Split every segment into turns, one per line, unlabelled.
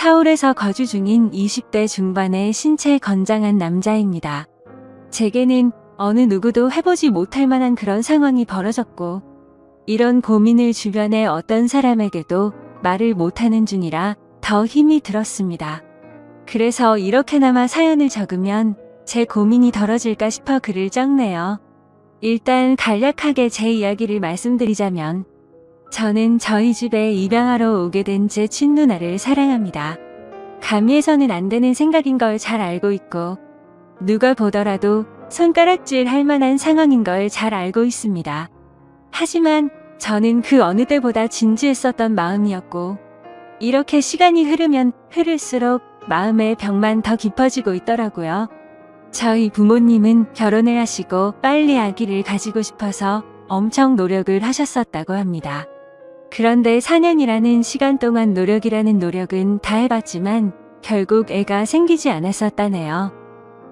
서울에서 거주 중인 20대 중반의 신체 건장한 남자입니다. 제게는 어느 누구도 해보지 못할 만한 그런 상황이 벌어졌고, 이런 고민을 주변의 어떤 사람에게도 말을 못하는 중이라 더 힘이 들었습니다. 그래서 이렇게나마 사연을 적으면 제 고민이 덜어질까 싶어 글을 적네요. 일단 간략하게 제 이야기를 말씀드리자면, 저는 저희 집에 입양하러 오게 된 제 친누나를 사랑합니다. 감히 해서는 안 되는 생각인 걸 잘 알고 있고, 누가 보더라도 손가락질 할 만한 상황인 걸 잘 알고 있습니다. 하지만 저는 그 어느 때보다 진지했었던 마음이었고, 이렇게 시간이 흐르면 흐를수록 마음의 벽만 더 깊어지고 있더라고요. 저희 부모님은 결혼을 하시고 빨리 아기를 가지고 싶어서 엄청 노력을 하셨었다고 합니다. 그런데 4년이라는 시간 동안 노력이라는 노력은 다 해봤지만 결국 애가 생기지 않았었다네요.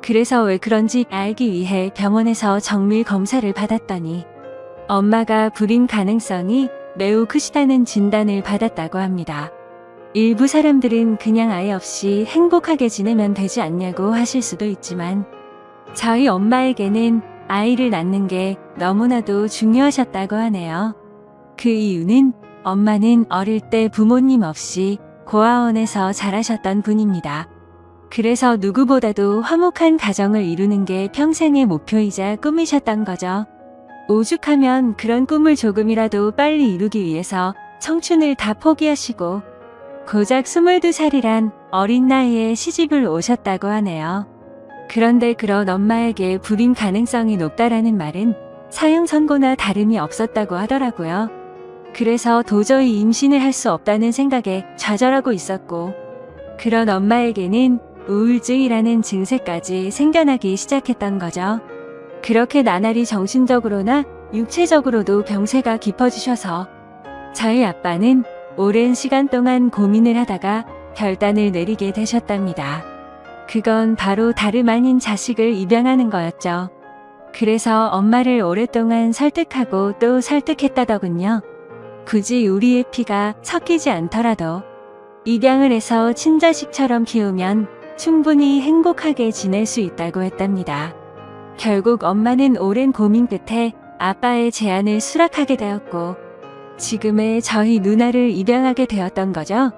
그래서 왜 그런지 알기 위해 병원에서 정밀 검사를 받았더니 엄마가 불임 가능성이 매우 크시다는 진단을 받았다고 합니다. 일부 사람들은 그냥 아이 없이 행복하게 지내면 되지 않냐고 하실 수도 있지만, 저희 엄마에게는 아이를 낳는 게 너무나도 중요하셨다고 하네요. 그 이유는 엄마는 어릴 때 부모님 없이 고아원에서 자라셨던 분입니다. 그래서 누구보다도 화목한 가정을 이루는 게 평생의 목표이자 꿈이셨던 거죠. 오죽하면 그런 꿈을 조금이라도 빨리 이루기 위해서 청춘을 다 포기하시고 고작 22살이란 어린 나이에 시집을 오셨다고 하네요. 그런데 그런 엄마에게 불임 가능성이 높다라는 말은 사형 선고나 다름이 없었다고 하더라고요. 그래서 도저히 임신을 할 수 없다는 생각에 좌절하고 있었고, 그런 엄마에게는 우울증이라는 증세까지 생겨나기 시작했던 거죠. 그렇게 나날이 정신적으로나 육체적으로도 병세가 깊어지셔서 저희 아빠는 오랜 시간 동안 고민을 하다가 결단을 내리게 되셨답니다. 그건 바로 다름 아닌 자식을 입양하는 거였죠. 그래서 엄마를 오랫동안 설득하고 또 설득했다더군요. 굳이 우리의 피가 섞이지 않더라도 입양을 해서 친자식처럼 키우면 충분히 행복하게 지낼 수 있다고 했답니다. 결국 엄마는 오랜 고민 끝에 아빠의 제안을 수락하게 되었고, 지금의 저희 누나를 입양하게 되었던 거죠.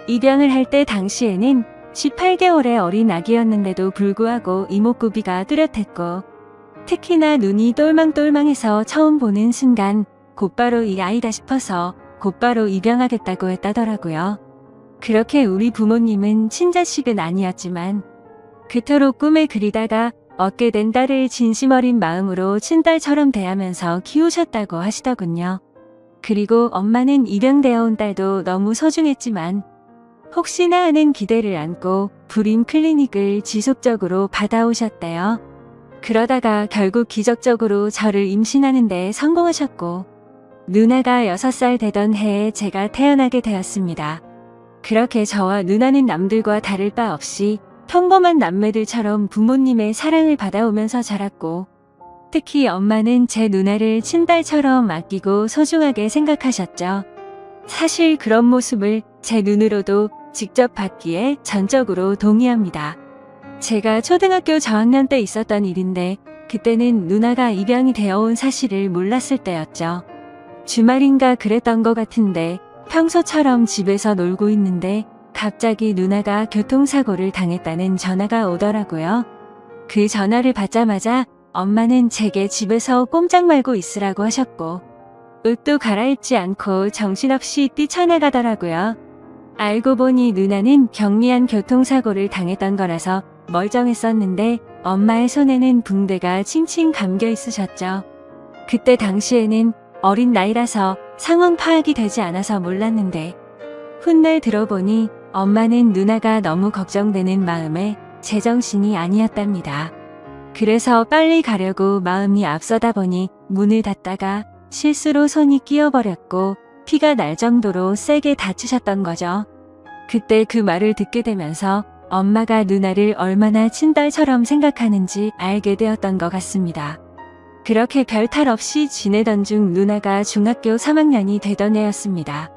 입양을 할 때 당시에는 18개월의 어린 아기였는데도 불구하고 이목구비가 뚜렷했고, 특히나 눈이 똘망똘망해서 처음 보는 순간 곧바로 이 아이다 싶어서 곧바로 입양하겠다고 했다더라고요. 그렇게 우리 부모님은 친자식은 아니었지만 그토록 꿈을 그리다가 얻게 된 딸을 진심 어린 마음으로 친딸처럼 대하면서 키우셨다고 하시더군요. 그리고 엄마는 입양되어 온 딸도 너무 소중했지만 혹시나 하는 기대를 안고 불임 클리닉을 지속적으로 받아오셨대요. 그러다가 결국 기적적으로 저를 임신하는 데 성공하셨고, 누나가 6살 되던 해에 제가 태어나게 되었습니다. 그렇게 저와 누나는 남들과 다를 바 없이 평범한 남매들처럼 부모님의 사랑을 받아오면서 자랐고, 특히 엄마는 제 누나를 친딸처럼 아끼고 소중하게 생각하셨죠. 사실 그런 모습을 제 눈으로도 직접 봤기에 전적으로 동의합니다. 제가 초등학교 저학년 때 있었던 일인데, 그때는 누나가 입양이 되어 온 사실을 몰랐을 때였죠. 주말인가 그랬던 것 같은데 평소처럼 집에서 놀고 있는데 갑자기 누나가 교통사고를 당했다는 전화가 오더라고요. 그 전화를 받자마자 엄마는 제게 집에서 꼼짝 말고 있으라고 하셨고, 옷도 갈아입지 않고 정신없이 뛰쳐나가더라고요. 알고 보니 누나는 경미한 교통사고를 당했던 거라서 멀쩡했었는데 엄마의 손에는 붕대가 칭칭 감겨 있으셨죠. 그때 당시에는 어린 나이라서 상황 파악이 되지 않아서 몰랐는데, 훗날 들어보니 엄마는 누나가 너무 걱정되는 마음에 제정신이 아니었답니다. 그래서 빨리 가려고 마음이 앞서다 보니 문을 닫다가 실수로 손이 끼어버렸고 피가 날 정도로 세게 다치셨던 거죠. 그때 그 말을 듣게 되면서 엄마가 누나를 얼마나 친딸처럼 생각하는지 알게 되었던 것 같습니다. 그렇게 별탈 없이 지내던 중 누나가 중학교 3학년이 되던 해였습니다.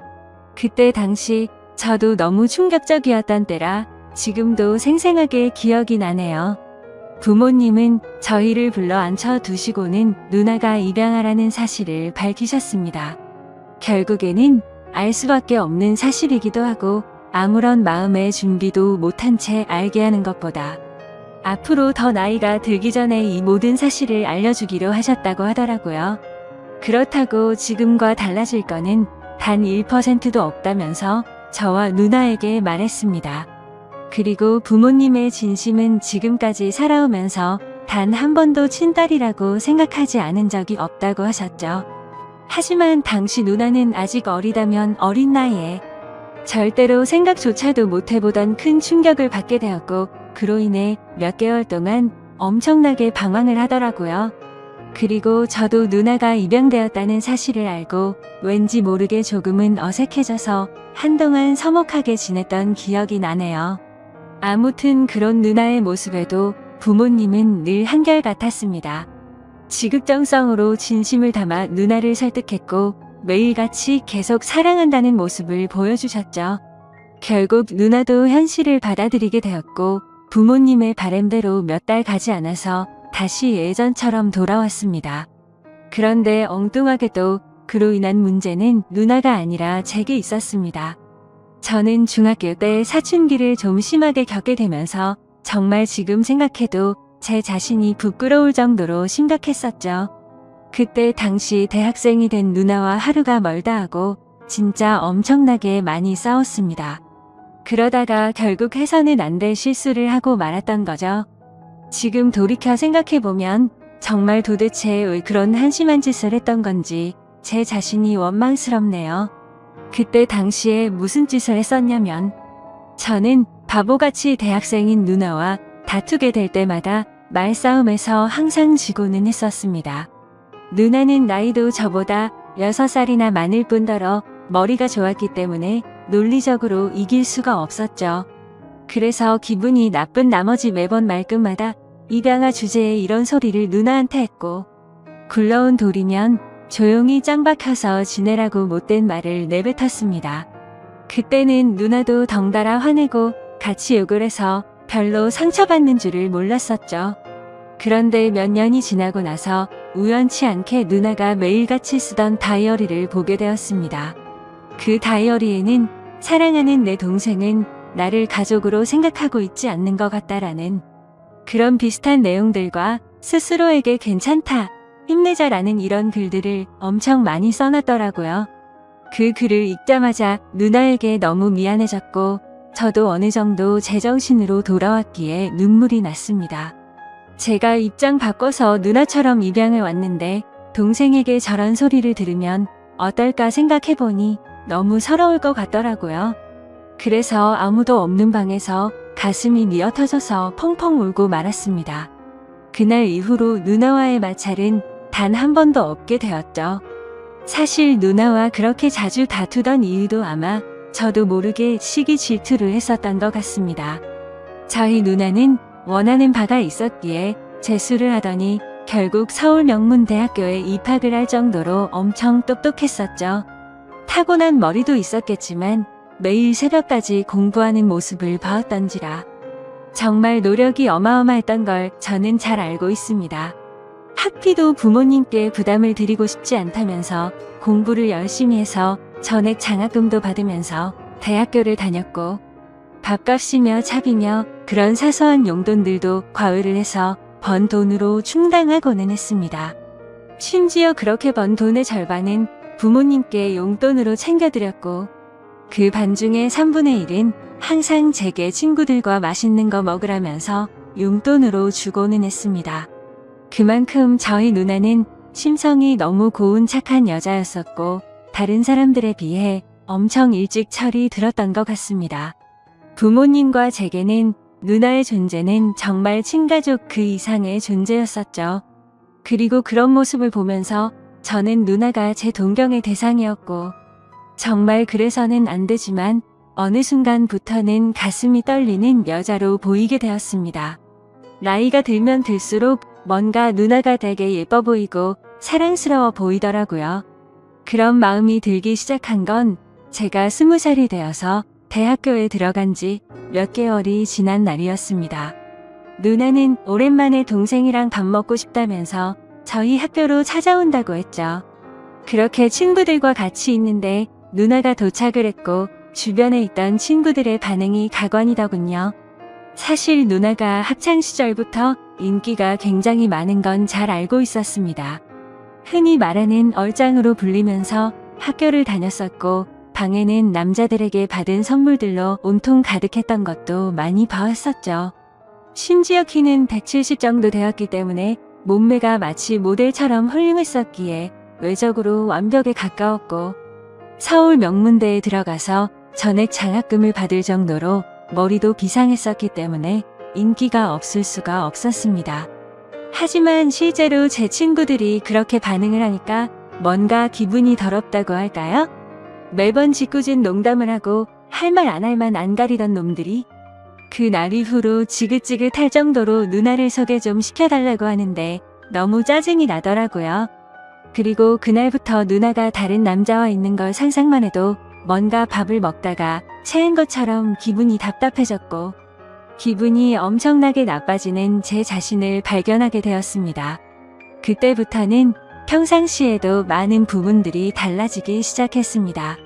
그때 당시 저도 너무 충격적이었던 때라 지금도 생생하게 기억이 나네요. 부모님은 저희를 불러 앉혀 두시고는 누나가 입양하라는 사실을 밝히셨습니다. 결국에는 알 수밖에 없는 사실이기도 하고 아무런 마음의 준비도 못한 채 알게 하는 것보다 앞으로 더 나이가 들기 전에 이 모든 사실을 알려주기로 하셨다고 하더라고요. 그렇다고 지금과 달라질 거는 단 1%도 없다면서 저와 누나에게 말했습니다. 그리고 부모님의 진심은 지금까지 살아오면서 단 한 번도 친딸이라고 생각하지 않은 적이 없다고 하셨죠. 하지만 당시 누나는 아직 어리다면 어린 나이에 절대로 생각조차도 못해보던 큰 충격을 받게 되었고 그로 인해 몇 개월 동안 엄청나게 방황을 하더라고요. 그리고 저도 누나가 입양되었다는 사실을 알고 왠지 모르게 조금은 어색해져서 한동안 서먹하게 지냈던 기억이 나네요. 아무튼 그런 누나의 모습에도 부모님은 늘 한결같았습니다. 지극정성으로 진심을 담아 누나를 설득했고 매일같이 계속 사랑한다는 모습을 보여주셨죠. 결국 누나도 현실을 받아들이게 되었고 부모님의 바람대로 몇 달 가지 않아서 다시 예전처럼 돌아왔습니다. 그런데 엉뚱하게도 그로 인한 문제는 누나가 아니라 제게 있었습니다. 저는 중학교 때 사춘기를 좀 심하게 겪게 되면서 정말 지금 생각해도 제 자신이 부끄러울 정도로 심각했었죠. 그때 당시 대학생이 된 누나와 하루가 멀다 하고 진짜 엄청나게 많이 싸웠습니다. 그러다가 결국 해서는 안 될 실수를 하고 말았던 거죠. 지금 돌이켜 생각해보면 정말 도대체 왜 그런 한심한 짓을 했던 건지 제 자신이 원망스럽네요. 그때 당시에 무슨 짓을 했었냐면 저는 바보같이 대학생인 누나와 다투게 될 때마다 말싸움에서 항상 지고는 했었습니다. 누나는 나이도 저보다 6살이나 많을 뿐더러 머리가 좋았기 때문에 논리적으로 이길 수가 없었죠. 그래서 기분이 나쁜 나머지 매번 말끝마다 입양아 주제에 이런 소리를 누나한테 했고 굴러온 돌이면 조용히 짱 박혀서 지내라고 못된 말을 내뱉었습니다. 그때는 누나도 덩달아 화내고 같이 욕을 해서 별로 상처받는 줄을 몰랐었죠. 그런데 몇 년이 지나고 나서 우연치 않게 누나가 매일같이 쓰던 다이어리를 보게 되었습니다. 그 다이어리에는 사랑하는 내 동생은 나를 가족으로 생각하고 있지 않는 것 같다라는 그런 비슷한 내용들과 스스로에게 괜찮다, 힘내자라는 이런 글들을 엄청 많이 써놨더라고요. 그 글을 읽자마자 누나에게 너무 미안해졌고 저도 어느 정도 제정신으로 돌아왔기에 눈물이 났습니다. 제가 입장 바꿔서 누나처럼 입양을 왔는데 동생에게 저런 소리를 들으면 어떨까 생각해보니 너무 서러울 것 같더라고요. 그래서 아무도 없는 방에서 가슴이 미어터져서 펑펑 울고 말았습니다. 그날 이후로 누나와의 마찰은 단 한 번도 없게 되었죠. 사실 누나와 그렇게 자주 다투던 이유도 아마 저도 모르게 시기 질투를 했었던 것 같습니다. 저희 누나는 원하는 바가 있었기에 재수를 하더니 결국 서울 명문대학교에 입학을 할 정도로 엄청 똑똑했었죠. 타고난 머리도 있었겠지만 매일 새벽까지 공부하는 모습을 봐왔던지라 정말 노력이 어마어마했던 걸 저는 잘 알고 있습니다. 학비도 부모님께 부담을 드리고 싶지 않다면서 공부를 열심히 해서 전액 장학금도 받으면서 대학교를 다녔고 밥값이며 차비며 그런 사소한 용돈들도 과외를 해서 번 돈으로 충당하고는 했습니다. 심지어 그렇게 번 돈의 절반은 부모님께 용돈으로 챙겨드렸고 그 반중의 3분의 1은 항상 제게 친구들과 맛있는 거 먹으라면서 용돈으로 주고는 했습니다. 그만큼 저희 누나는 심성이 너무 고운 착한 여자였었고 다른 사람들에 비해 엄청 일찍 철이 들었던 것 같습니다. 부모님과 제게는 누나의 존재는 정말 친가족 그 이상의 존재였었죠. 그리고 그런 모습을 보면서 저는 누나가 제 동경의 대상이었고 정말 그래서는 안 되지만 어느 순간부터는 가슴이 떨리는 여자로 보이게 되었습니다. 나이가 들면 들수록 뭔가 누나가 되게 예뻐 보이고 사랑스러워 보이더라고요. 그런 마음이 들기 시작한 건 제가 20살이 되어서 대학교에 들어간 지 몇 개월이 지난 날이었습니다. 누나는 오랜만에 동생이랑 밥 먹고 싶다면서 저희 학교로 찾아온다고 했죠. 그렇게 친구들과 같이 있는데 누나가 도착을 했고 주변에 있던 친구들의 반응이 가관이더군요. 사실 누나가 학창시절부터 인기가 굉장히 많은 건 잘 알고 있었습니다. 흔히 말하는 얼짱으로 불리면서 학교를 다녔었고 방에는 남자들에게 받은 선물들로 온통 가득했던 것도 많이 봐왔었죠. 심지어 키는 170 정도 되었기 때문에 몸매가 마치 모델처럼 훌륭했었기에 외적으로 완벽에 가까웠고 서울 명문대에 들어가서 전액 장학금을 받을 정도로 머리도 비상했었기 때문에 인기가 없을 수가 없었습니다. 하지만 실제로 제 친구들이 그렇게 반응을 하니까 뭔가 기분이 더럽다고 할까요? 매번 짓궂은 농담을 하고 할 말 안 할 만 안 가리던 놈들이 그날 이후로 지긋지긋할 정도로 누나를 소개 좀 시켜달라고 하는데 너무 짜증이 나더라고요. 그리고 그날부터 누나가 다른 남자와 있는 걸 상상만 해도 뭔가 밥을 먹다가 체한 것처럼 기분이 답답해졌고 기분이 엄청나게 나빠지는 제 자신을 발견하게 되었습니다. 그때부터는 평상시에도 많은 부분들이 달라지기 시작했습니다.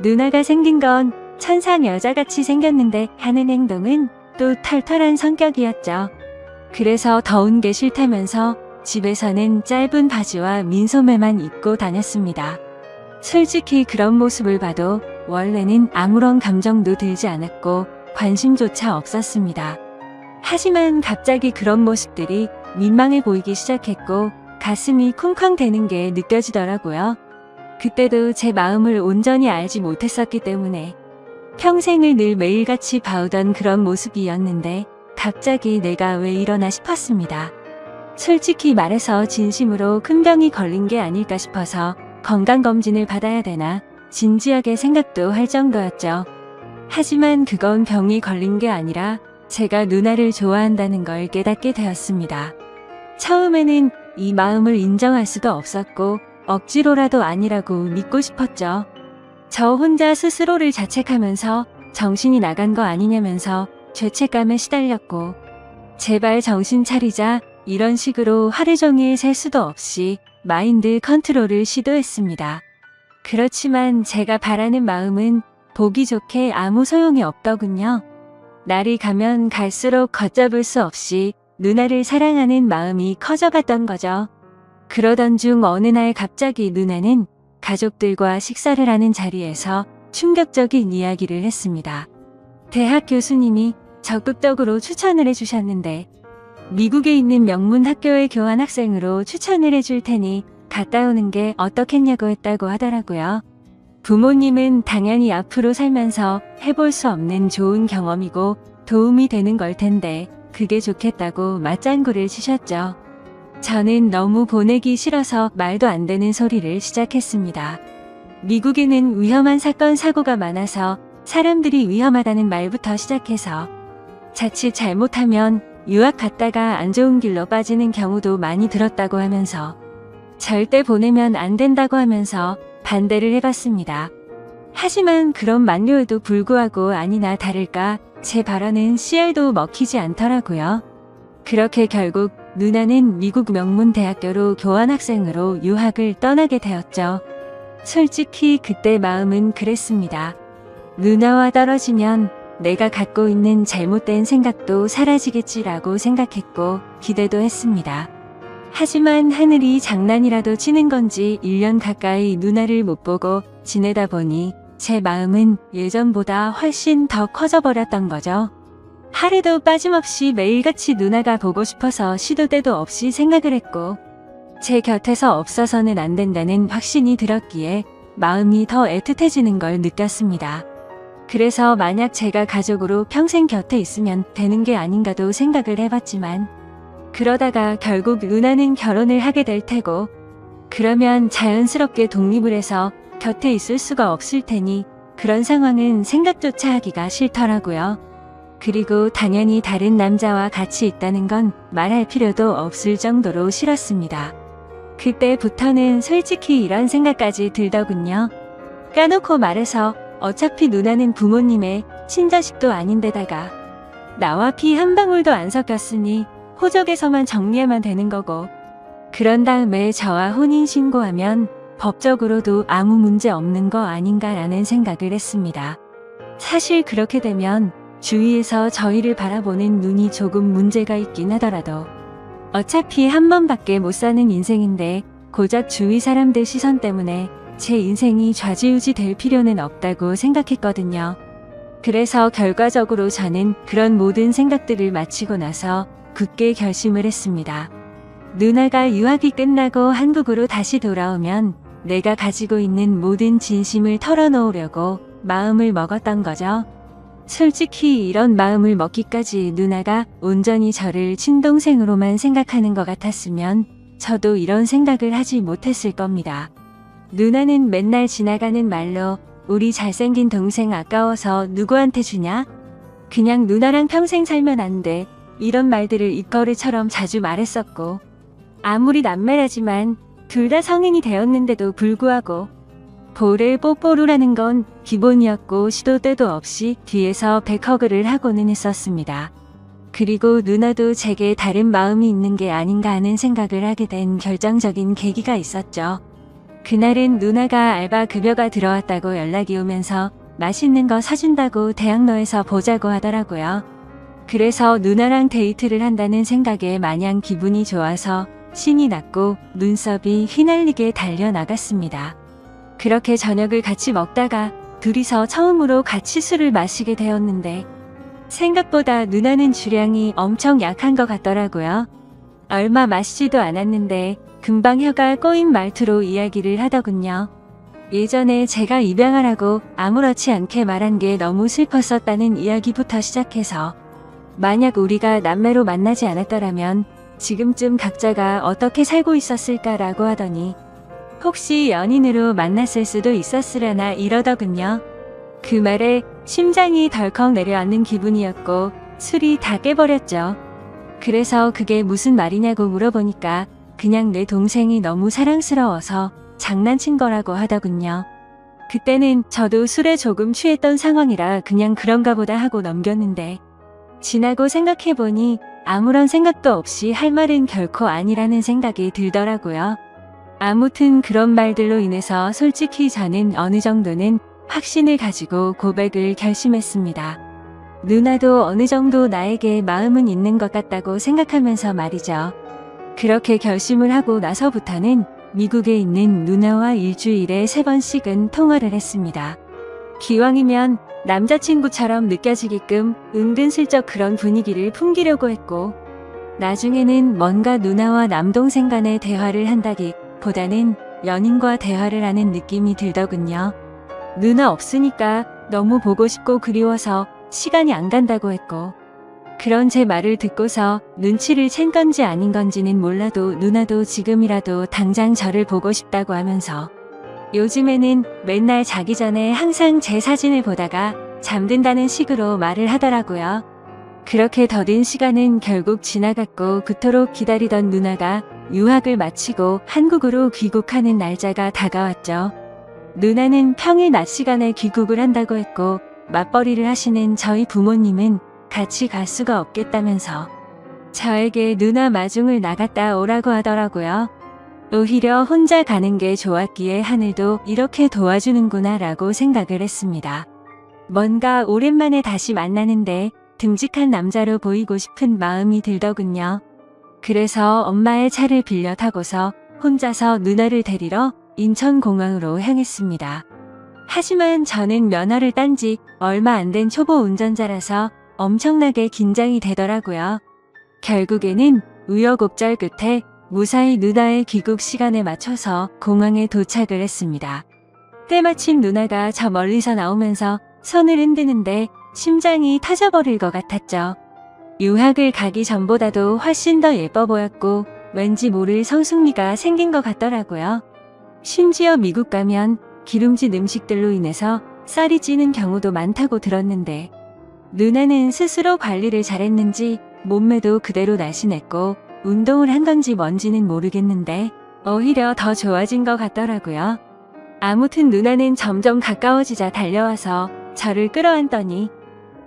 누나가 생긴 건 천상 여자같이 생겼는데 하는 행동은 또 털털한 성격이었죠. 그래서 더운 게 싫다면서 집에서는 짧은 바지와 민소매만 입고 다녔습니다. 솔직히 그런 모습을 봐도 원래는 아무런 감정도 들지 않았고 관심조차 없었습니다. 하지만 갑자기 그런 모습들이 민망해 보이기 시작했고 가슴이 쿵쾅대는 게 느껴지더라고요. 그때도 제 마음을 온전히 알지 못했었기 때문에 평생을 늘 매일같이 봐오던 그런 모습이었는데 갑자기 내가 왜 이러나 싶었습니다. 솔직히 말해서 진심으로 큰 병이 걸린 게 아닐까 싶어서 건강검진을 받아야 되나 진지하게 생각도 할 정도였죠. 하지만 그건 병이 걸린 게 아니라 제가 누나를 좋아한다는 걸 깨닫게 되었습니다. 처음에는 이 마음을 인정할 수도 없었고 억지로라도 아니라고 믿고 싶었죠. 저 혼자 스스로를 자책하면서 정신이 나간 거 아니냐면서 죄책감에 시달렸고 제발 정신 차리자 이런 식으로 하루 종일 셀 수도 없이 마인드 컨트롤을 시도했습니다. 그렇지만 제가 바라는 마음은 보기 좋게 아무 소용이 없더군요. 날이 가면 갈수록 걷잡을 수 없이 누나를 사랑하는 마음이 커져갔던 거죠. 그러던 중 어느 날 갑자기 누나는 가족들과 식사를 하는 자리에서 충격적인 이야기를 했습니다. 대학 교수님이 적극적으로 추천을 해주셨는데 미국에 있는 명문 학교의 교환학생으로 추천을 해줄 테니 갔다 오는 게 어떻겠냐고 했다고 하더라고요. 부모님은 당연히 앞으로 살면서 해볼 수 없는 좋은 경험이고 도움이 되는 걸 텐데 그게 좋겠다고 맞장구를 치셨죠. 저는 너무 보내기 싫어서 말도 안 되는 소리를 시작했습니다. 미국에는 위험한 사건 사고가 많아서 사람들이 위험하다는 말부터 시작해서 자칫 잘못하면 유학 갔다가 안 좋은 길로 빠지는 경우도 많이 들었다고 하면서 절대 보내면 안 된다고 하면서 반대를 해봤습니다. 하지만 그런 만류에도 불구하고 아니나 다를까 제 발언은 씨알도 먹히지 않더라고요. 그렇게 결국 누나는 미국 명문대학교로 교환학생으로 유학을 떠나게 되었죠. 솔직히 그때 마음은 그랬습니다. 누나와 떨어지면 내가 갖고 있는 잘못된 생각도 사라지겠지라고 생각했고 기대도 했습니다. 하지만 하늘이 장난이라도 치는 건지 1년 가까이 누나를 못 보고 지내다 보니 제 마음은 예전보다 훨씬 더 커져버렸던 거죠. 하루도 빠짐없이 매일같이 누나가 보고 싶어서 시도 때도 없이 생각을 했고 제 곁에서 없어서는 안 된다는 확신이 들었기에 마음이 더 애틋해지는 걸 느꼈습니다. 그래서 만약 제가 가족으로 평생 곁에 있으면 되는 게 아닌가도 생각을 해봤지만 그러다가 결국 누나는 결혼을 하게 될 테고 그러면 자연스럽게 독립을 해서 곁에 있을 수가 없을 테니 그런 상황은 생각조차 하기가 싫더라고요. 그리고 당연히 다른 남자와 같이 있다는 건 말할 필요도 없을 정도로 싫었습니다. 그때부터는 솔직히 이런 생각까지 들더군요. 까놓고 말해서 어차피 누나는 부모님의 친자식도 아닌데다가 나와 피 한 방울도 안 섞였으니 호적에서만 정리하면 되는 거고, 그런 다음에 저와 혼인신고하면 법적으로도 아무 문제 없는 거 아닌가라는 생각을 했습니다. 사실 그렇게 되면 주위에서 저희를 바라보는 눈이 조금 문제가 있긴 하더라도 어차피 한 번밖에 못 사는 인생인데 고작 주위 사람들 시선 때문에 제 인생이 좌지우지 될 필요는 없다고 생각했거든요. 그래서 결과적으로 저는 그런 모든 생각들을 마치고 나서 굳게 결심을 했습니다. 누나가 유학이 끝나고 한국으로 다시 돌아오면 내가 가지고 있는 모든 진심을 털어놓으려고 마음을 먹었던 거죠. 솔직히 이런 마음을 먹기까지 누나가 온전히 저를 친동생으로만 생각하는 것 같았으면 저도 이런 생각을 하지 못했을 겁니다. 누나는 맨날 지나가는 말로 우리 잘생긴 동생 아까워서 누구한테 주냐? 그냥 누나랑 평생 살면 안 돼. 이런 말들을 입거리처럼 자주 말했었고, 아무리 남매라지만 둘 다 성인이 되었는데도 불구하고 볼을 뽀뽀루라는 건 기본이었고 시도 때도 없이 뒤에서 백허그를 하고는 했었습니다. 그리고 누나도 제게 다른 마음이 있는 게 아닌가 하는 생각을 하게 된 결정적인 계기가 있었죠. 그날은 누나가 알바 급여가 들어왔다고 연락이 오면서 맛있는 거 사준다고 대학로에서 보자고 하더라고요. 그래서 누나랑 데이트를 한다는 생각에 마냥 기분이 좋아서 신이 났고 눈썹이 휘날리게 달려나갔습니다. 그렇게 저녁을 같이 먹다가 둘이서 처음으로 같이 술을 마시게 되었는데 생각보다 누나는 주량이 엄청 약한 것 같더라고요. 얼마 마시지도 않았는데 금방 혀가 꼬인 말투로 이야기를 하더군요. 예전에 제가 입양하라고 아무렇지 않게 말한 게 너무 슬펐었다는 이야기부터 시작해서 만약 우리가 남매로 만나지 않았더라면 지금쯤 각자가 어떻게 살고 있었을까라고 하더니 혹시 연인으로 만났을 수도 있었으려나 이러더군요. 그 말에 심장이 덜컥 내려앉는 기분이었고 술이 다 깨버렸죠. 그래서 그게 무슨 말이냐고 물어보니까 그냥 내 동생이 너무 사랑스러워서 장난친 거라고 하더군요. 그때는 저도 술에 조금 취했던 상황이라 그냥 그런가 보다 하고 넘겼는데 지나고 생각해보니 아무런 생각도 없이 할 말은 결코 아니라는 생각이 들더라고요. 아무튼 그런 말들로 인해서 솔직히 저는 어느 정도는 확신을 가지고 고백을 결심했습니다. 누나도 어느 정도 나에게 마음은 있는 것 같다고 생각하면서 말이죠. 그렇게 결심을 하고 나서부터는 미국에 있는 누나와 일주일에 3번씩은 통화를 했습니다. 기왕이면 남자친구처럼 느껴지게끔 은근슬쩍 그런 분위기를 풍기려고 했고, 나중에는 뭔가 누나와 남동생 간의 대화를 한다기보다는 연인과 대화를 하는 느낌이 들더군요. 누나 없으니까 너무 보고 싶고 그리워서 시간이 안 간다고 했고, 그런 제 말을 듣고서 눈치를 챈 건지 아닌 건지는 몰라도 누나도 지금이라도 당장 저를 보고 싶다고 하면서 요즘에는 맨날 자기 전에 항상 제 사진을 보다가 잠든다는 식으로 말을 하더라고요. 그렇게 더딘 시간은 결국 지나갔고 그토록 기다리던 누나가 유학을 마치고 한국으로 귀국하는 날짜가 다가왔죠. 누나는 평일 낮 시간에 귀국을 한다고 했고 맞벌이를 하시는 저희 부모님은 같이 갈 수가 없겠다면서 저에게 누나 마중을 나갔다 오라고 하더라고요. 오히려 혼자 가는 게 좋았기에 하늘도 이렇게 도와주는구나 라고 생각을 했습니다. 뭔가 오랜만에 다시 만나는데 듬직한 남자로 보이고 싶은 마음이 들더군요. 그래서 엄마의 차를 빌려 타고서 혼자서 누나를 데리러 인천공항으로 향했습니다. 하지만 저는 면허를 딴 지 얼마 안 된 초보 운전자라서 엄청나게 긴장이 되더라고요. 결국에는 우여곡절 끝에 무사히 누나의 귀국 시간에 맞춰서 공항에 도착을 했습니다. 때마침 누나가 저 멀리서 나오면서 손을 흔드는데 심장이 터져버릴 것 같았죠. 유학을 가기 전보다도 훨씬 더 예뻐 보였고 왠지 모를 성숙미가 생긴 것 같더라고요. 심지어 미국 가면 기름진 음식들로 인해서 쌀이 찌는 경우도 많다고 들었는데 누나는 스스로 관리를 잘했는지 몸매도 그대로 날씬했고 운동을 한 건지 뭔지는 모르겠는데 오히려 더 좋아진 것 같더라고요. 아무튼 누나는 점점 가까워지자 달려와서 저를 끌어안더니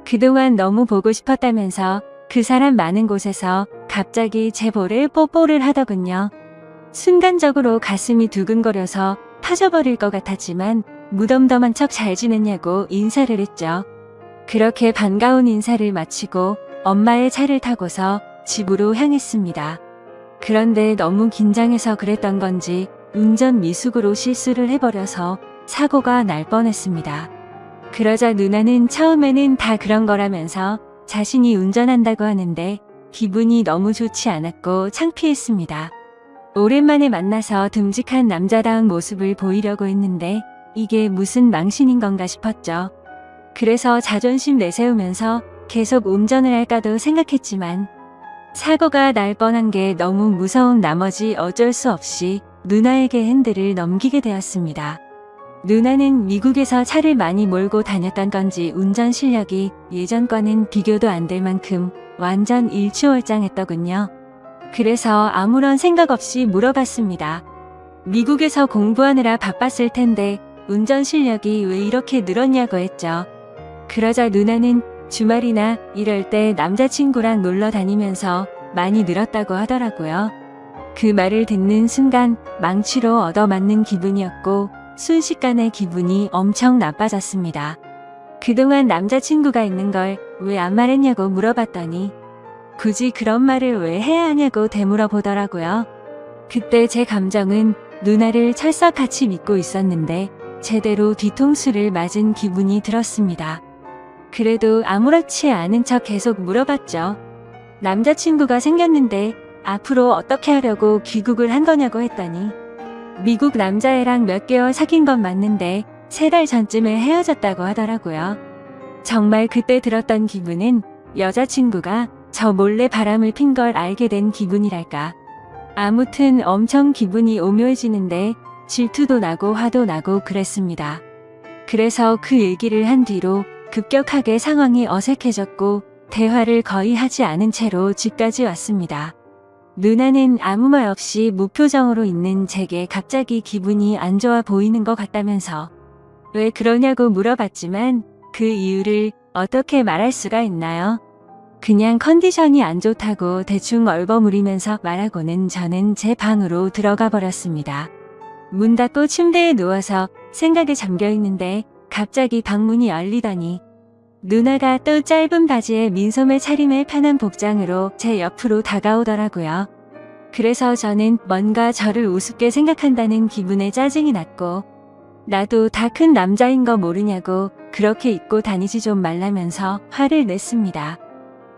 그동안 너무 보고 싶었다면서 그 사람 많은 곳에서 갑자기 제 볼에 뽀뽀를 하더군요. 순간적으로 가슴이 두근거려서 터져버릴 것 같았지만 무덤덤한 척 잘 지냈냐고 인사를 했죠. 그렇게 반가운 인사를 마치고 엄마의 차를 타고서 집으로 향했습니다. 그런데 너무 긴장해서 그랬던 건지 운전 미숙으로 실수를 해버려서 사고가 날 뻔했습니다. 그러자 누나는 처음에는 다 그런 거라면서 자신이 운전한다고 하는데 기분이 너무 좋지 않았고 창피했습니다. 오랜만에 만나서 듬직한 남자다운 모습을 보이려고 했는데 이게 무슨 망신인 건가 싶었죠. 그래서 자존심 내세우면서 계속 운전을 할까도 생각했지만 사고가 날 뻔한 게 너무 무서운 나머지 어쩔 수 없이 누나에게 핸들을 넘기게 되었습니다. 누나는 미국에서 차를 많이 몰고 다녔던 건지 운전 실력이 예전과는 비교도 안 될 만큼 완전 일취월장했더군요. 그래서 아무런 생각 없이 물어봤습니다. 미국에서 공부하느라 바빴을 텐데 운전 실력이 왜 이렇게 늘었냐고 했죠. 그러자 누나는 주말이나 이럴 때 남자친구랑 놀러 다니면서 많이 늘었다고 하더라고요. 그 말을 듣는 순간 망치로 얻어맞는 기분이었고 순식간에 기분이 엄청 나빠졌습니다. 그동안 남자친구가 있는 걸 왜 안 말했냐고 물어봤더니 굳이 그런 말을 왜 해야 하냐고 되물어 보더라고요. 그때 제 감정은 누나를 철석같이 믿고 있었는데 제대로 뒤통수를 맞은 기분이 들었습니다. 그래도 아무렇지 않은 척 계속 물어봤죠. 남자친구가 생겼는데 앞으로 어떻게 하려고 귀국을 한 거냐고 했더니 미국 남자애랑 몇 개월 사귄 건 맞는데 3달 전쯤에 헤어졌다고 하더라고요. 정말 그때 들었던 기분은 여자친구가 저 몰래 바람을 핀 걸 알게 된 기분이랄까. 아무튼 엄청 기분이 오묘해지는데 질투도 나고 화도 나고 그랬습니다. 그래서 그 얘기를 한 뒤로 급격하게 상황이 어색해졌고 대화를 거의 하지 않은 채로 집까지 왔습니다. 누나는 아무 말 없이 무표정으로 있는 제게 갑자기 기분이 안 좋아 보이는 것 같다면서 왜 그러냐고 물어봤지만 그 이유를 어떻게 말할 수가 있나요? 그냥 컨디션이 안 좋다고 대충 얼버무리면서 말하고는 저는 제 방으로 들어가 버렸습니다. 문 닫고 침대에 누워서 생각에 잠겨 있는데 갑자기 방문이 열리더니 누나가 또 짧은 바지에 민소매 차림의 편한 복장으로 제 옆으로 다가오더라고요. 그래서 저는 뭔가 저를 우습게 생각한다는 기분에 짜증이 났고 나도 다 큰 남자인 거 모르냐고 그렇게 입고 다니지 좀 말라면서 화를 냈습니다.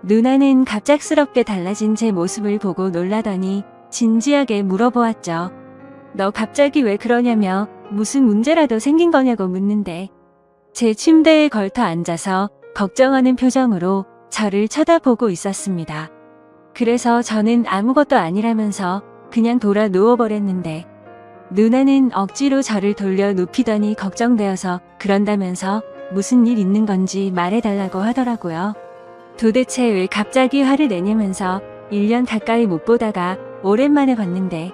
누나는 갑작스럽게 달라진 제 모습을 보고 놀라더니 진지하게 물어보았죠. 너 갑자기 왜 그러냐며 무슨 문제라도 생긴 거냐고 묻는데 제 침대에 걸터 앉아서 걱정하는 표정으로 저를 쳐다보고 있었습니다. 그래서 저는 아무것도 아니라면서 그냥 돌아 누워버렸는데 누나는 억지로 저를 돌려 눕히더니 걱정되어서 그런다면서 무슨 일 있는 건지 말해달라고 하더라고요. 도대체 왜 갑자기 화를 내냐면서 1년 가까이 못 보다가 오랜만에 봤는데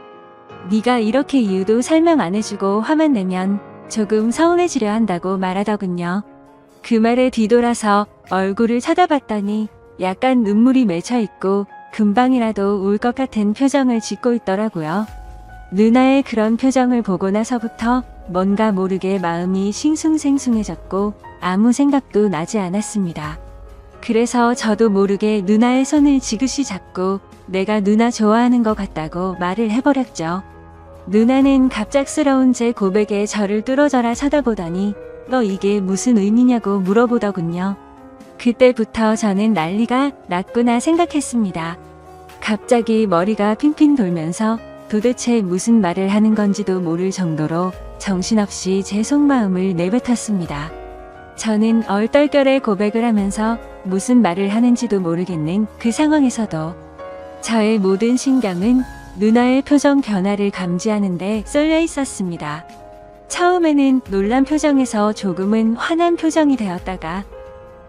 네가 이렇게 이유도 설명 안 해주고 화만 내면 조금 서운해지려 한다고 말하더군요. 그 말에 뒤돌아서 얼굴을 쳐다봤더니 약간 눈물이 맺혀 있고 금방이라도 울 것 같은 표정을 짓고 있더라고요. 누나의 그런 표정을 보고 나서부터 뭔가 모르게 마음이 싱숭생숭해졌고 아무 생각도 나지 않았습니다. 그래서 저도 모르게 누나의 손을 지그시 잡고 내가 누나 좋아하는 것 같다고 말을 해버렸죠. 누나는 갑작스러운 제 고백에 저를 뚫어져라 쳐다보더니 너 이게 무슨 의미냐고 물어보더군요. 그때부터 저는 난리가 났구나 생각했습니다. 갑자기 머리가 핑핑 돌면서 도대체 무슨 말을 하는 건지도 모를 정도로 정신없이 제 속마음을 내뱉었습니다. 저는 얼떨결에 고백을 하면서 무슨 말을 하는지도 모르겠는 그 상황에서도 저의 모든 신경은 누나의 표정 변화를 감지하는데 쏠려 있었습니다. 처음에는 놀란 표정에서 조금은 화난 표정이 되었다가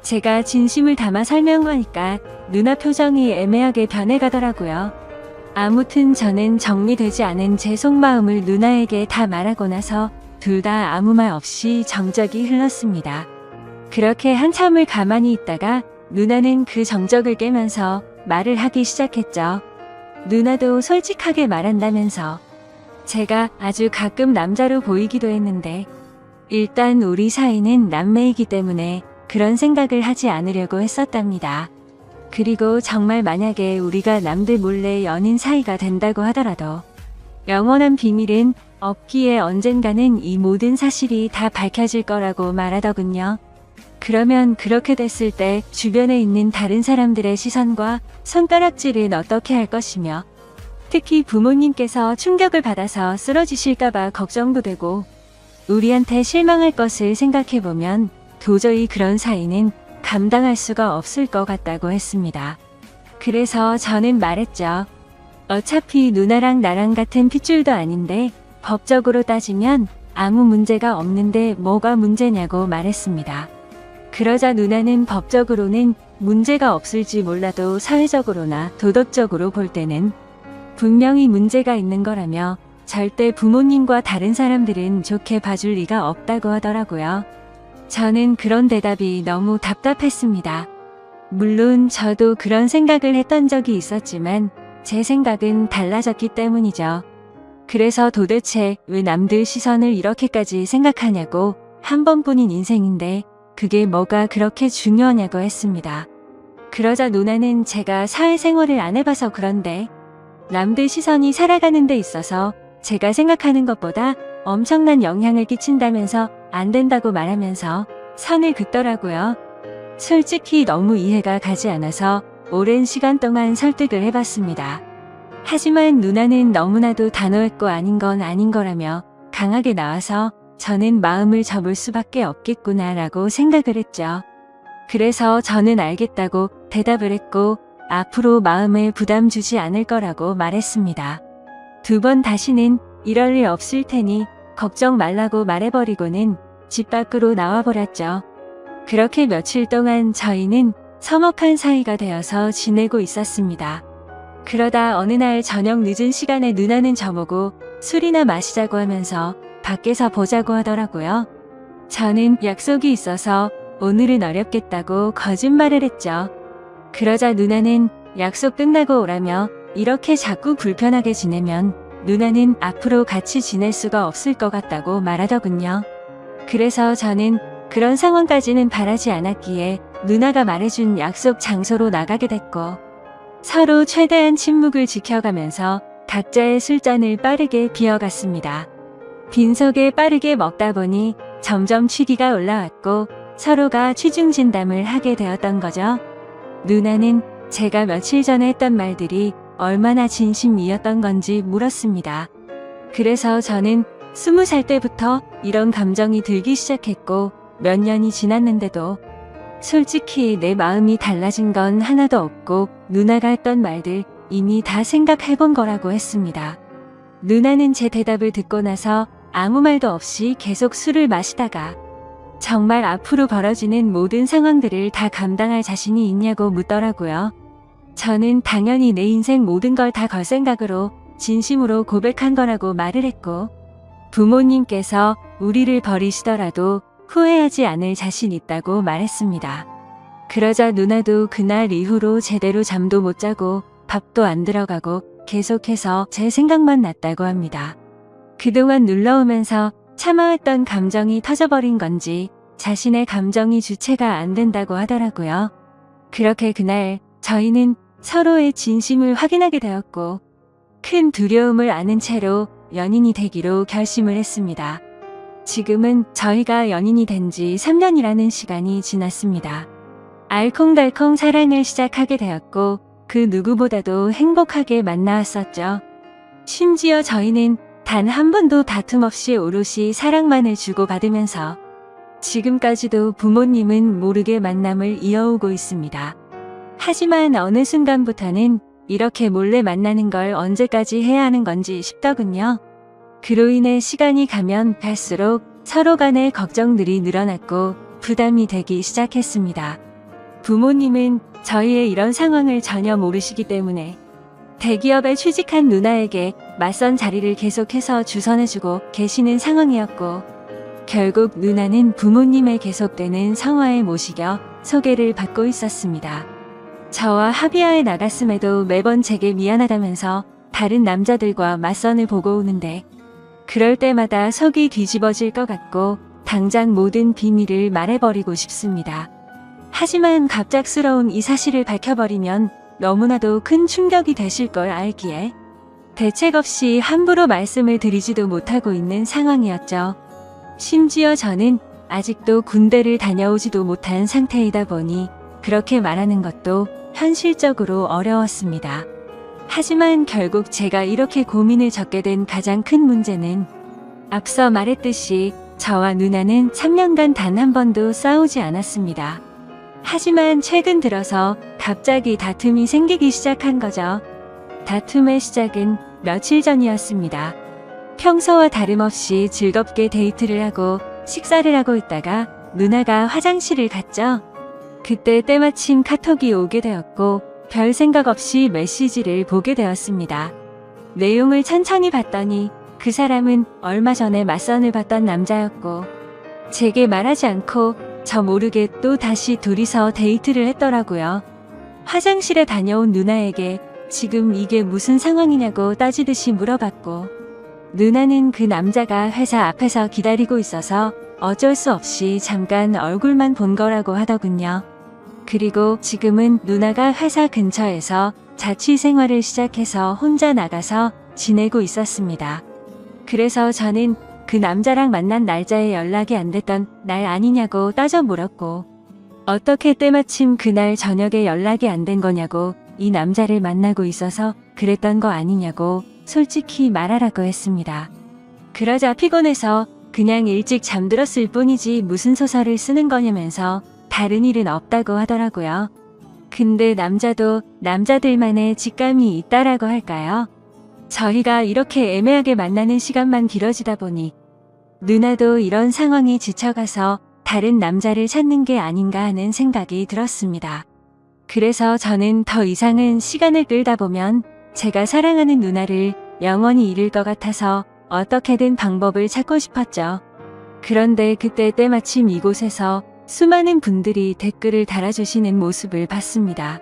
제가 진심을 담아 설명하니까 누나 표정이 애매하게 변해가더라고요. 아무튼 저는 정리되지 않은 제 속마음을 누나에게 다 말하고 나서 둘 다 아무 말 없이 정적이 흘렀습니다. 그렇게 한참을 가만히 있다가 누나는 그 정적을 깨면서 말을 하기 시작했죠. 누나도 솔직하게 말한다면서. 제가 아주 가끔 남자로 보이기도 했는데 일단 우리 사이는 남매이기 때문에 그런 생각을 하지 않으려고 했었답니다. 그리고 정말 만약에 우리가 남들 몰래 연인 사이가 된다고 하더라도 영원한 비밀은 없기에 언젠가는 이 모든 사실이 다 밝혀질 거라고 말하더군요. 그러면 그렇게 됐을 때 주변에 있는 다른 사람들의 시선과 손가락질은 어떻게 할 것이며 특히 부모님께서 충격을 받아서 쓰러지실까봐 걱정도 되고 우리한테 실망할 것을 생각해보면 도저히 그런 사이는 감당할 수가 없을 것 같다고 했습니다. 그래서 저는 말했죠. 어차피 누나랑 나랑 같은 핏줄도 아닌데 법적으로 따지면 아무 문제가 없는데 뭐가 문제냐고 말했습니다. 그러자 누나는 법적으로는 문제가 없을지 몰라도 사회적으로나 도덕적으로 볼 때는 분명히 문제가 있는 거라며 절대 부모님과 다른 사람들은 좋게 봐줄 리가 없다고 하더라고요. 저는 그런 대답이 너무 답답했습니다. 물론 저도 그런 생각을 했던 적이 있었지만 제 생각은 달라졌기 때문이죠. 그래서 도대체 왜 남들 시선을 이렇게까지 생각하냐고 한 번뿐인 인생인데 그게 뭐가 그렇게 중요하냐고 했습니다. 그러자 누나는 제가 사회생활을 안 해봐서 그런데 남들 시선이 살아가는 데 있어서 제가 생각하는 것보다 엄청난 영향을 끼친다면서 안 된다고 말하면서 선을 긋더라고요. 솔직히 너무 이해가 가지 않아서 오랜 시간 동안 설득을 해봤습니다. 하지만 누나는 너무나도 단호했고 아닌 건 아닌 거라며 강하게 나와서 저는 마음을 접을 수밖에 없겠구나 라고 생각을 했죠. 그래서 저는 알겠다고 대답을 했고 앞으로 마음에 부담 주지 않을 거라고 말했습니다. 두 번 다시는 이럴 일 없을 테니 걱정 말라고 말해버리고는 집 밖으로 나와버렸죠. 그렇게 며칠 동안 저희는 서먹한 사이가 되어서 지내고 있었습니다. 그러다 어느 날 저녁 늦은 시간에 누나는 저보고 술이나 마시자고 하면서 밖에서 보자고 하더라고요. 저는 약속이 있어서 오늘은 어렵겠다고 거짓말을 했죠. 그러자 누나는 약속 끝나고 오라며 이렇게 자꾸 불편하게 지내면 누나는 앞으로 같이 지낼 수가 없을 것 같다고 말하더군요. 그래서 저는 그런 상황까지는 바라지 않았기에 누나가 말해준 약속 장소로 나가게 됐고 서로 최대한 침묵을 지켜가면서 각자의 술잔을 빠르게 비워갔습니다. 빈속에 빠르게 먹다 보니 점점 취기가 올라왔고 서로가 취중진담을 하게 되었던 거죠. 누나는 제가 며칠 전에 했던 말들이 얼마나 진심이었던 건지 물었습니다. 그래서 저는 20살 때부터 이런 감정이 들기 시작했고 몇 년이 지났는데도 솔직히 내 마음이 달라진 건 하나도 없고 누나가 했던 말들 이미 다 생각해본 거라고 했습니다. 누나는 제 대답을 듣고 나서 아무 말도 없이 계속 술을 마시다가 정말 앞으로 벌어지는 모든 상황들을 다 감당할 자신이 있냐고 묻더라고요. 저는 당연히 내 인생 모든 걸 다 걸 생각으로 진심으로 고백한 거라고 말을 했고 부모님께서 우리를 버리시더라도 후회하지 않을 자신 있다고 말했습니다. 그러자 누나도 그날 이후로 제대로 잠도 못 자고 밥도 안 들어가고 계속해서 제 생각만 났다고 합니다. 그동안 눌러오면서 참아왔던 감정이 터져버린 건지 자신의 감정이 주체가 안 된다고 하더라고요. 그렇게 그날 저희는 서로의 진심을 확인하게 되었고 큰 두려움을 안은 채로 연인이 되기로 결심을 했습니다. 지금은 저희가 연인이 된 지 3년이라는 시간이 지났습니다. 알콩달콩 사랑을 시작하게 되었고 그 누구보다도 행복하게 만나왔었죠. 심지어 저희는 단 한 번도 다툼 없이 오롯이 사랑만을 주고받으면서 지금까지도 부모님은 모르게 만남을 이어오고 있습니다. 하지만 어느 순간부터는 이렇게 몰래 만나는 걸 언제까지 해야 하는 건지 싶더군요. 그로 인해 시간이 가면 갈수록 서로 간의 걱정들이 늘어났고 부담이 되기 시작했습니다. 부모님은 저희의 이런 상황을 전혀 모르시기 때문에 대기업에 취직한 누나에게 맞선 자리를 계속해서 주선해주고 계시는 상황이었고, 결국 누나는 부모님의 계속되는 성화에 못 이겨 소개를 받고 있었습니다. 저와 합의하에 나갔음에도 매번 제게 미안하다면서 다른 남자들과 맞선을 보고 오는데, 그럴 때마다 속이 뒤집어질 것 같고 당장 모든 비밀을 말해버리고 싶습니다. 하지만 갑작스러운 이 사실을 밝혀버리면 너무나도 큰 충격이 되실 걸 알기에 대책 없이 함부로 말씀을 드리지도 못하고 있는 상황이었죠. 심지어 저는 아직도 군대를 다녀오지도 못한 상태이다 보니 그렇게 말하는 것도 현실적으로 어려웠습니다. 하지만 결국 제가 이렇게 고민을 적게 된 가장 큰 문제는 앞서 말했듯이 저와 누나는 3년간 단 한 번도 싸우지 않았습니다. 하지만 최근 들어서 갑자기 다툼이 생기기 시작한 거죠. 다툼의 시작은 며칠 전이었습니다. 평소와 다름없이 즐겁게 데이트를 하고 식사를 하고 있다가 누나가 화장실을 갔죠. 그때 때마침 카톡이 오게 되었고 별 생각 없이 메시지를 보게 되었습니다. 내용을 천천히 봤더니 그 사람은 얼마 전에 맞선을 봤던 남자였고, 제게 말하지 않고 저 모르게 또 다시 둘이서 데이트를 했더라고요. 화장실에 다녀온 누나에게 지금 이게 무슨 상황이냐고 따지듯이 물어봤고, 누나는 그 남자가 회사 앞에서 기다리고 있어서 어쩔 수 없이 잠깐 얼굴만 본 거라고 하더군요. 그리고 지금은 누나가 회사 근처에서 자취 생활을 시작해서 혼자 나가서 지내고 있었습니다. 그래서 저는 그 남자랑 만난 날짜에 연락이 안 됐던 날 아니냐고 따져 물었고, 어떻게 때마침 그날 저녁에 연락이 안 된 거냐고 이 남자를 만나고 있어서 그랬던 거 아니냐고 솔직히 말하라고 했습니다. 그러자 피곤해서 그냥 일찍 잠들었을 뿐이지 무슨 소설을 쓰는 거냐면서 다른 일은 없다고 하더라고요. 근데 남자도 남자들만의 직감이 있다라고 할까요? 저희가 이렇게 애매하게 만나는 시간만 길어지다 보니 누나도 이런 상황이 지쳐가서 다른 남자를 찾는 게 아닌가 하는 생각이 들었습니다. 그래서 저는 더 이상은 시간을 끌다 보면 제가 사랑하는 누나를 영원히 잃을 것 같아서 어떻게든 방법을 찾고 싶었죠. 그런데 그때 때마침 이곳에서 수많은 분들이 댓글을 달아주시는 모습을 봤습니다.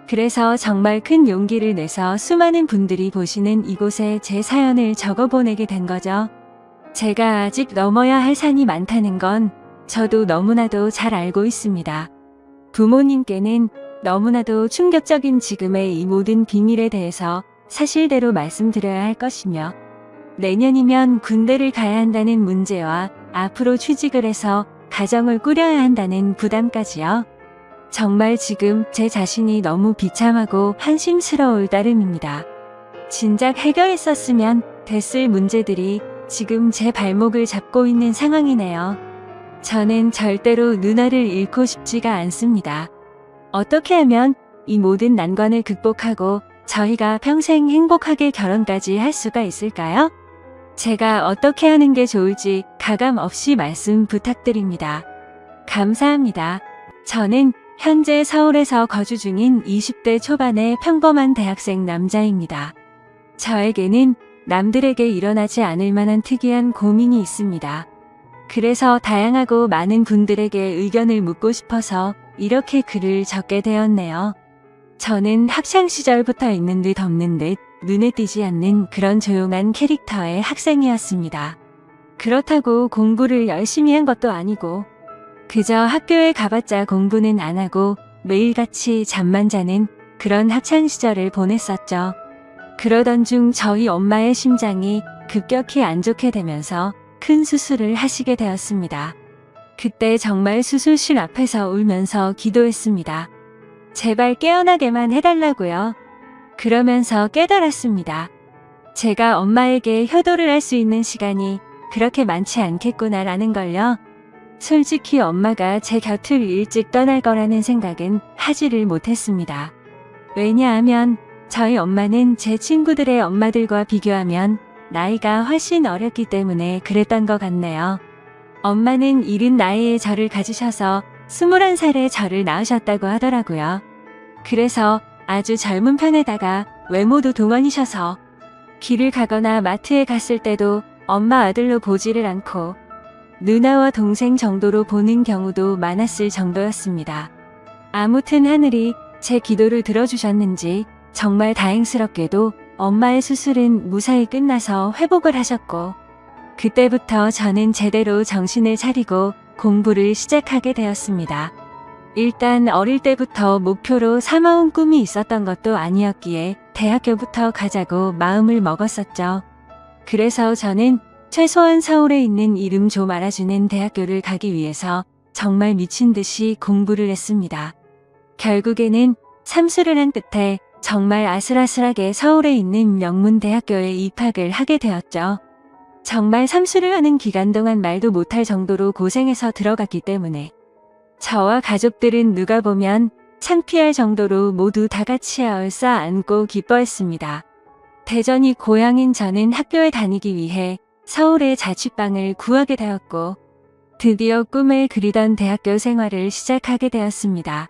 그래서 정말 큰 용기를 내서 수많은 분들이 보시는 이곳에 제 사연을 적어보내게 된 거죠. 제가 아직 넘어야 할 산이 많다는 건 저도 너무나도 잘 알고 있습니다. 부모님께는 너무나도 충격적인 지금의 이 모든 비밀에 대해서 사실대로 말씀드려야 할 것이며, 내년이면 군대를 가야 한다는 문제와 앞으로 취직을 해서 가정을 꾸려야 한다는 부담까지요. 정말 지금 제 자신이 너무 비참하고 한심스러울 따름입니다. 진작 해결했었으면 됐을 문제들이 지금 제 발목을 잡고 있는 상황이네요. 저는 절대로 누나를 잃고 싶지가 않습니다. 어떻게 하면 이 모든 난관을 극복하고 저희가 평생 행복하게 결혼까지 할 수가 있을까요? 제가 어떻게 하는 게 좋을지 가감 없이 말씀 부탁드립니다. 감사합니다. 저는 현재 서울에서 거주 중인 20대 초반의 평범한 대학생 남자입니다. 저에게는 남들에게 일어나지 않을 만한 특이한 고민이 있습니다. 그래서 다양하고 많은 분들에게 의견을 묻고 싶어서 이렇게 글을 적게 되었네요. 저는 학창시절부터 있는 듯 없는 듯 눈에 띄지 않는 그런 조용한 캐릭터의 학생이었습니다. 그렇다고 공부를 열심히 한 것도 아니고 그저 학교에 가봤자 공부는 안 하고 매일같이 잠만 자는 그런 학창시절을 보냈었죠. 그러던 중 저희 엄마의 심장이 급격히 안 좋게 되면서 큰 수술을 하시게 되었습니다. 그때 정말 수술실 앞에서 울면서 기도했습니다. 제발 깨어나게만 해달라고요. 그러면서 깨달았습니다. 제가 엄마에게 효도를 할 수 있는 시간이 그렇게 많지 않겠구나라는 걸요. 솔직히 엄마가 제 곁을 일찍 떠날 거라는 생각은 하지를 못했습니다. 왜냐하면 저희 엄마는 제 친구들의 엄마들과 비교하면 나이가 훨씬 어렸기 때문에 그랬던 것 같네요. 엄마는 이른 나이에 저를 가지셔서 21살에 저를 낳으셨다고 하더라고요. 그래서 아주 젊은 편에다가 외모도 동안이셔서 길을 가거나 마트에 갔을 때도 엄마 아들로 보지를 않고 누나와 동생 정도로 보는 경우도 많았을 정도였습니다. 아무튼 하늘이 제 기도를 들어주셨는지 정말 다행스럽게도 엄마의 수술은 무사히 끝나서 회복을 하셨고, 그때부터 저는 제대로 정신을 차리고 공부를 시작하게 되었습니다. 일단 어릴 때부터 목표로 삼아온 꿈이 있었던 것도 아니었기에 대학교부터 가자고 마음을 먹었었죠. 그래서 저는 최소한 서울에 있는 이름 좀 알아주는 대학교를 가기 위해서 정말 미친 듯이 공부를 했습니다. 결국에는 삼수를 한 끝에 정말 아슬아슬하게 서울에 있는 명문대학교에 입학을 하게 되었죠. 정말 삼수를 하는 기간 동안 말도 못할 정도로 고생해서 들어갔기 때문에 저와 가족들은 누가 보면 창피할 정도로 모두 다 같이 얼싸 안고 기뻐했습니다. 대전이 고향인 저는 학교에 다니기 위해 서울에 자취방을 구하게 되었고, 드디어 꿈을 그리던 대학교 생활을 시작하게 되었습니다.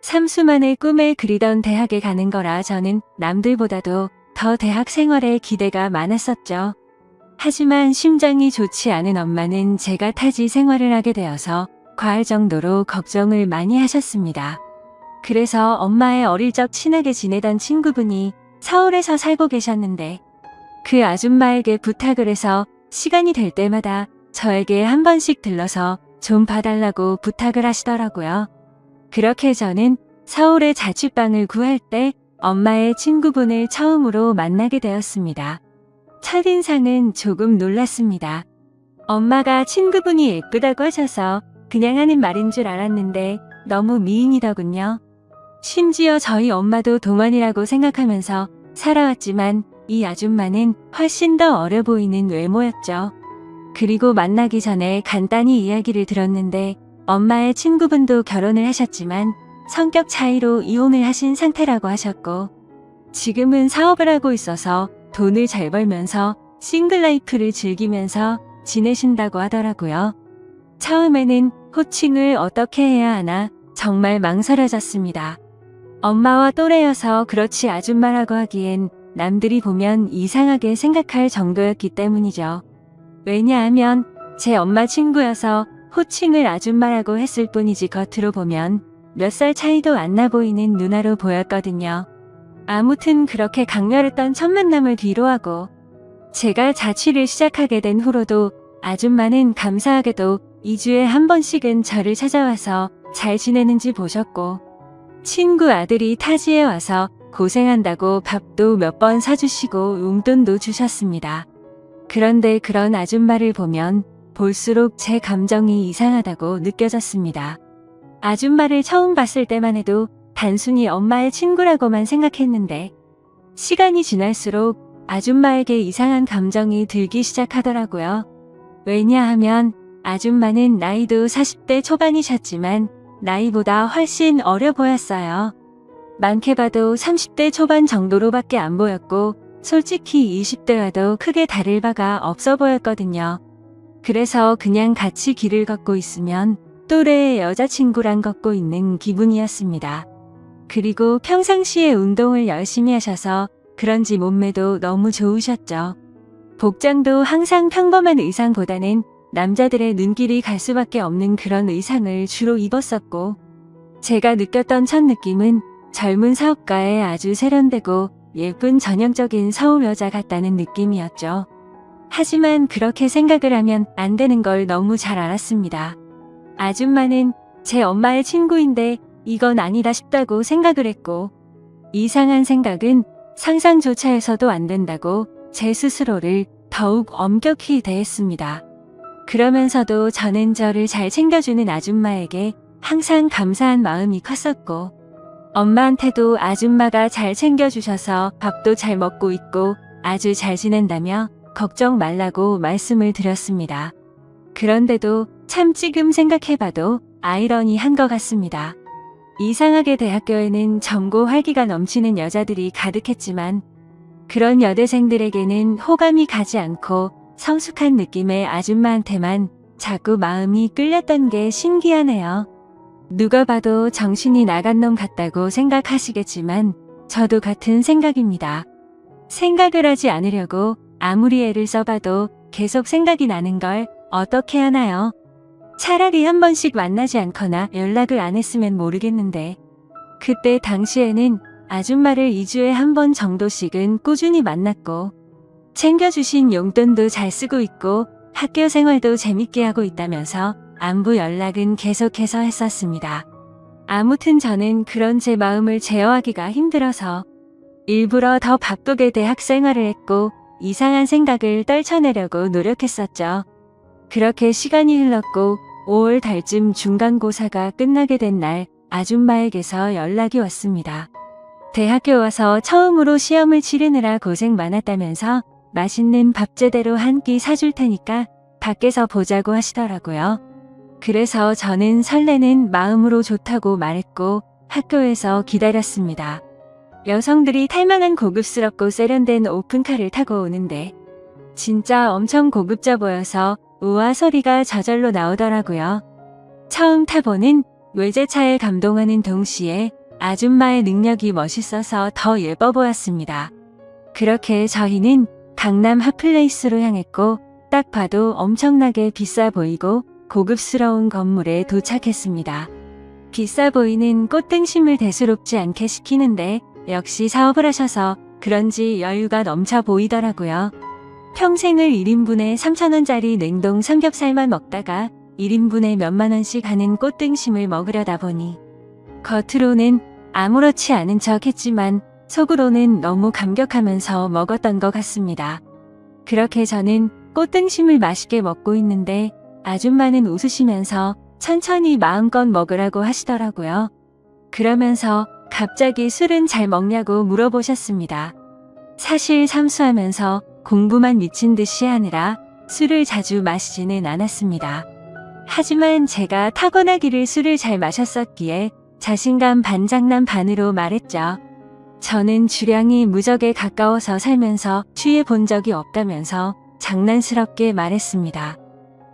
삼수만의 꿈을 그리던 대학에 가는 거라 저는 남들보다도 더 대학 생활에 기대가 많았었죠. 하지만 심장이 좋지 않은 엄마는 제가 타지 생활을 하게 되어서 과할 정도로 걱정을 많이 하셨습니다. 그래서 엄마의 어릴 적 친하게 지내던 친구분이 서울에서 살고 계셨는데, 그 아줌마에게 부탁을 해서 시간이 될 때마다 저에게 한 번씩 들러서 좀 봐달라고 부탁을 하시더라고요. 그렇게 저는 서울에 자취방을 구할 때 엄마의 친구분을 처음으로 만나게 되었습니다. 첫인상은 조금 놀랐습니다. 엄마가 친구분이 예쁘다고 하셔서 그냥 하는 말인 줄 알았는데 너무 미인이더군요. 심지어 저희 엄마도 동안이라고 생각하면서 살아왔지만 이 아줌마는 훨씬 더 어려 보이는 외모였죠. 그리고 만나기 전에 간단히 이야기를 들었는데 엄마의 친구분도 결혼을 하셨지만 성격 차이로 이혼을 하신 상태라고 하셨고, 지금은 사업을 하고 있어서 돈을 잘 벌면서 싱글 라이프를 즐기면서 지내신다고 하더라고요. 처음에는 호칭을 어떻게 해야 하나 정말 망설여졌습니다. 엄마와 또래여서 그렇지 아줌마라고 하기엔 남들이 보면 이상하게 생각할 정도였기 때문이죠. 왜냐하면 제 엄마 친구여서 호칭을 아줌마라고 했을 뿐이지 겉으로 보면 몇 살 차이도 안 나 보이는 누나로 보였거든요. 아무튼 그렇게 강렬했던 첫 만남을 뒤로하고 제가 자취를 시작하게 된 후로도 아줌마는 감사하게도 2주에 한 번씩은 저를 찾아와서 잘 지내는지 보셨고, 친구 아들이 타지에 와서 고생한다고 밥도 몇 번 사주시고 용돈도 주셨습니다. 그런데 그런 아줌마를 보면 볼수록 제 감정이 이상하다고 느껴졌습니다. 아줌마를 처음 봤을 때만 해도 단순히 엄마의 친구라고만 생각했는데 시간이 지날수록 아줌마에게 이상한 감정이 들기 시작하더라고요. 왜냐하면 아줌마는 나이도 40대 초반이셨지만 나이보다 훨씬 어려 보였어요. 많게 봐도 30대 초반 정도로밖에 안 보였고 솔직히 20대와도 크게 다를 바가 없어 보였거든요. 그래서 그냥 같이 길을 걷고 있으면 또래의 여자친구랑 걷고 있는 기분이었습니다. 그리고 평상시에 운동을 열심히 하셔서 그런지 몸매도 너무 좋으셨죠. 복장도 항상 평범한 의상보다는 남자들의 눈길이 갈 수밖에 없는 그런 의상을 주로 입었었고, 제가 느꼈던 첫 느낌은 젊은 사업가의 아주 세련되고 예쁜 전형적인 서울 여자 같다는 느낌이었죠. 하지만 그렇게 생각을 하면 안 되는 걸 너무 잘 알았습니다. 아줌마는 제 엄마의 친구인데 이건 아니다 싶다고 생각을 했고, 이상한 생각은 상상조차 해서도 안 된다고 제 스스로를 더욱 엄격히 대했습니다. 그러면서도 저는 저를 잘 챙겨주는 아줌마에게 항상 감사한 마음이 컸었고, 엄마한테도 아줌마가 잘 챙겨주셔서 밥도 잘 먹고 있고 아주 잘 지낸다며 걱정 말라고 말씀을 드렸습니다. 그런데도 참 지금 생각해봐도 아이러니한 것 같습니다. 이상하게 대학교에는 젊고 활기가 넘치는 여자들이 가득했지만 그런 여대생들에게는 호감이 가지 않고 성숙한 느낌의 아줌마한테만 자꾸 마음이 끌렸던 게 신기하네요. 누가 봐도 정신이 나간 놈 같다고 생각하시겠지만 저도 같은 생각입니다. 생각을 하지 않으려고 아무리 애를 써봐도 계속 생각이 나는 걸 어떻게 하나요? 차라리 한 번씩 만나지 않거나 연락을 안 했으면 모르겠는데 그때 당시에는 아줌마를 2주에 한 번 정도씩은 꾸준히 만났고 챙겨주신 용돈도 잘 쓰고 있고 학교 생활도 재밌게 하고 있다면서 안부 연락은 계속해서 했었습니다. 아무튼 저는 그런 제 마음을 제어하기가 힘들어서 일부러 더 바쁘게 대학 생활을 했고 이상한 생각을 떨쳐내려고 노력했었죠. 그렇게 시간이 흘렀고 5월 달쯤 중간고사가 끝나게 된 날 아줌마에게서 연락이 왔습니다. 대학교 와서 처음으로 시험을 치르느라 고생 많았다면서 맛있는 밥 제대로 한 끼 사줄 테니까 밖에서 보자고 하시더라고요. 그래서 저는 설레는 마음으로 좋다고 말했고 학교에서 기다렸습니다. 여성들이 탈만한 고급스럽고 세련된 오픈카를 타고 오는데 진짜 엄청 고급져 보여서 우와 소리가 저절로 나오더라고요. 처음 타보는 외제차에 감동하는 동시에 아줌마의 능력이 멋있어서 더 예뻐 보였습니다. 그렇게 저희는 강남 핫플레이스로 향했고 딱 봐도 엄청나게 비싸 보이고 고급스러운 건물에 도착했습니다. 비싸 보이는 꽃등심을 대수롭지 않게 시키는데 역시 사업을 하셔서 그런지 여유가 넘쳐 보이더라고요. 평생을 1인분에 3,000원짜리 냉동 삼겹살만 먹다가 1인분에 몇만 원씩 하는 꽃등심을 먹으려다 보니 겉으로는 아무렇지 않은 척 했지만 속으로는 너무 감격하면서 먹었던 것 같습니다. 그렇게 저는 꽃등심을 맛있게 먹고 있는데 아줌마는 웃으시면서 천천히 마음껏 먹으라고 하시더라고요. 그러면서 갑자기 술은 잘 먹냐고 물어보셨습니다. 사실 삼수하면서 공부만 미친 듯이 하느라 술을 자주 마시지는 않았습니다. 하지만 제가 타고나기를 술을 잘 마셨었기에 자신감 반장난 반으로 말했죠. 저는 주량이 무적에 가까워서 살면서 취해 본 적이 없다면서 장난스럽게 말했습니다.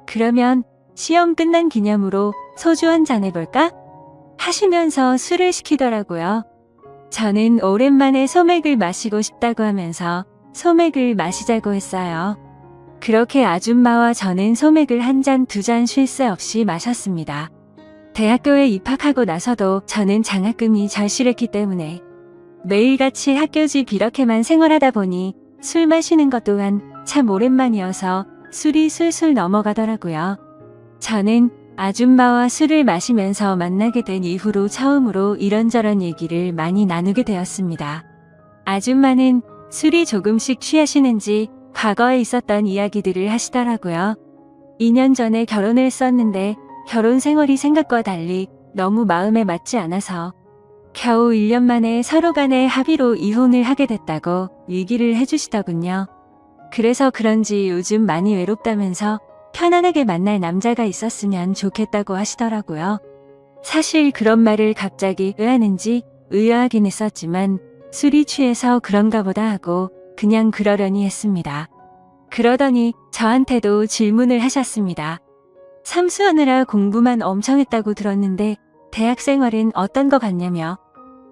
그러면 시험 끝난 기념으로 소주 한잔 해볼까? 하시면서 술을 시키더라고요. 저는 오랜만에 소맥을 마시고 싶다고 하면서 소맥을 마시자고 했어요. 그렇게 아줌마와 저는 소맥을 한 잔, 두 잔 쉴 새 없이 마셨습니다. 대학교에 입학하고 나서도 저는 장학금이 절실했기 때문에 매일같이 학교 집 이렇게만 생활하다 보니 술 마시는 것 또한 참 오랜만이어서 술이 술술 넘어가더라고요. 저는 아줌마와 술을 마시면서 만나게 된 이후로 처음으로 이런저런 얘기를 많이 나누게 되었습니다. 아줌마는 술이 조금씩 취하시는지 과거에 있었던 이야기들을 하시더라고요. 2년 전에 결혼을 했었는데 결혼 생활이 생각과 달리 너무 마음에 맞지 않아서 겨우 1년 만에 서로 간의 합의로 이혼을 하게 됐다고 얘기를 해주시더군요. 그래서 그런지 요즘 많이 외롭다면서 편안하게 만날 남자가 있었으면 좋겠다고 하시더라고요. 사실 그런 말을 갑자기 왜 하는지 의아하긴 했었지만 술이 취해서 그런가 보다 하고 그냥 그러려니 했습니다. 그러더니 저한테도 질문을 하셨습니다. 삼수하느라 공부만 엄청 했다고 들었는데 대학 생활은 어떤 것 같냐며.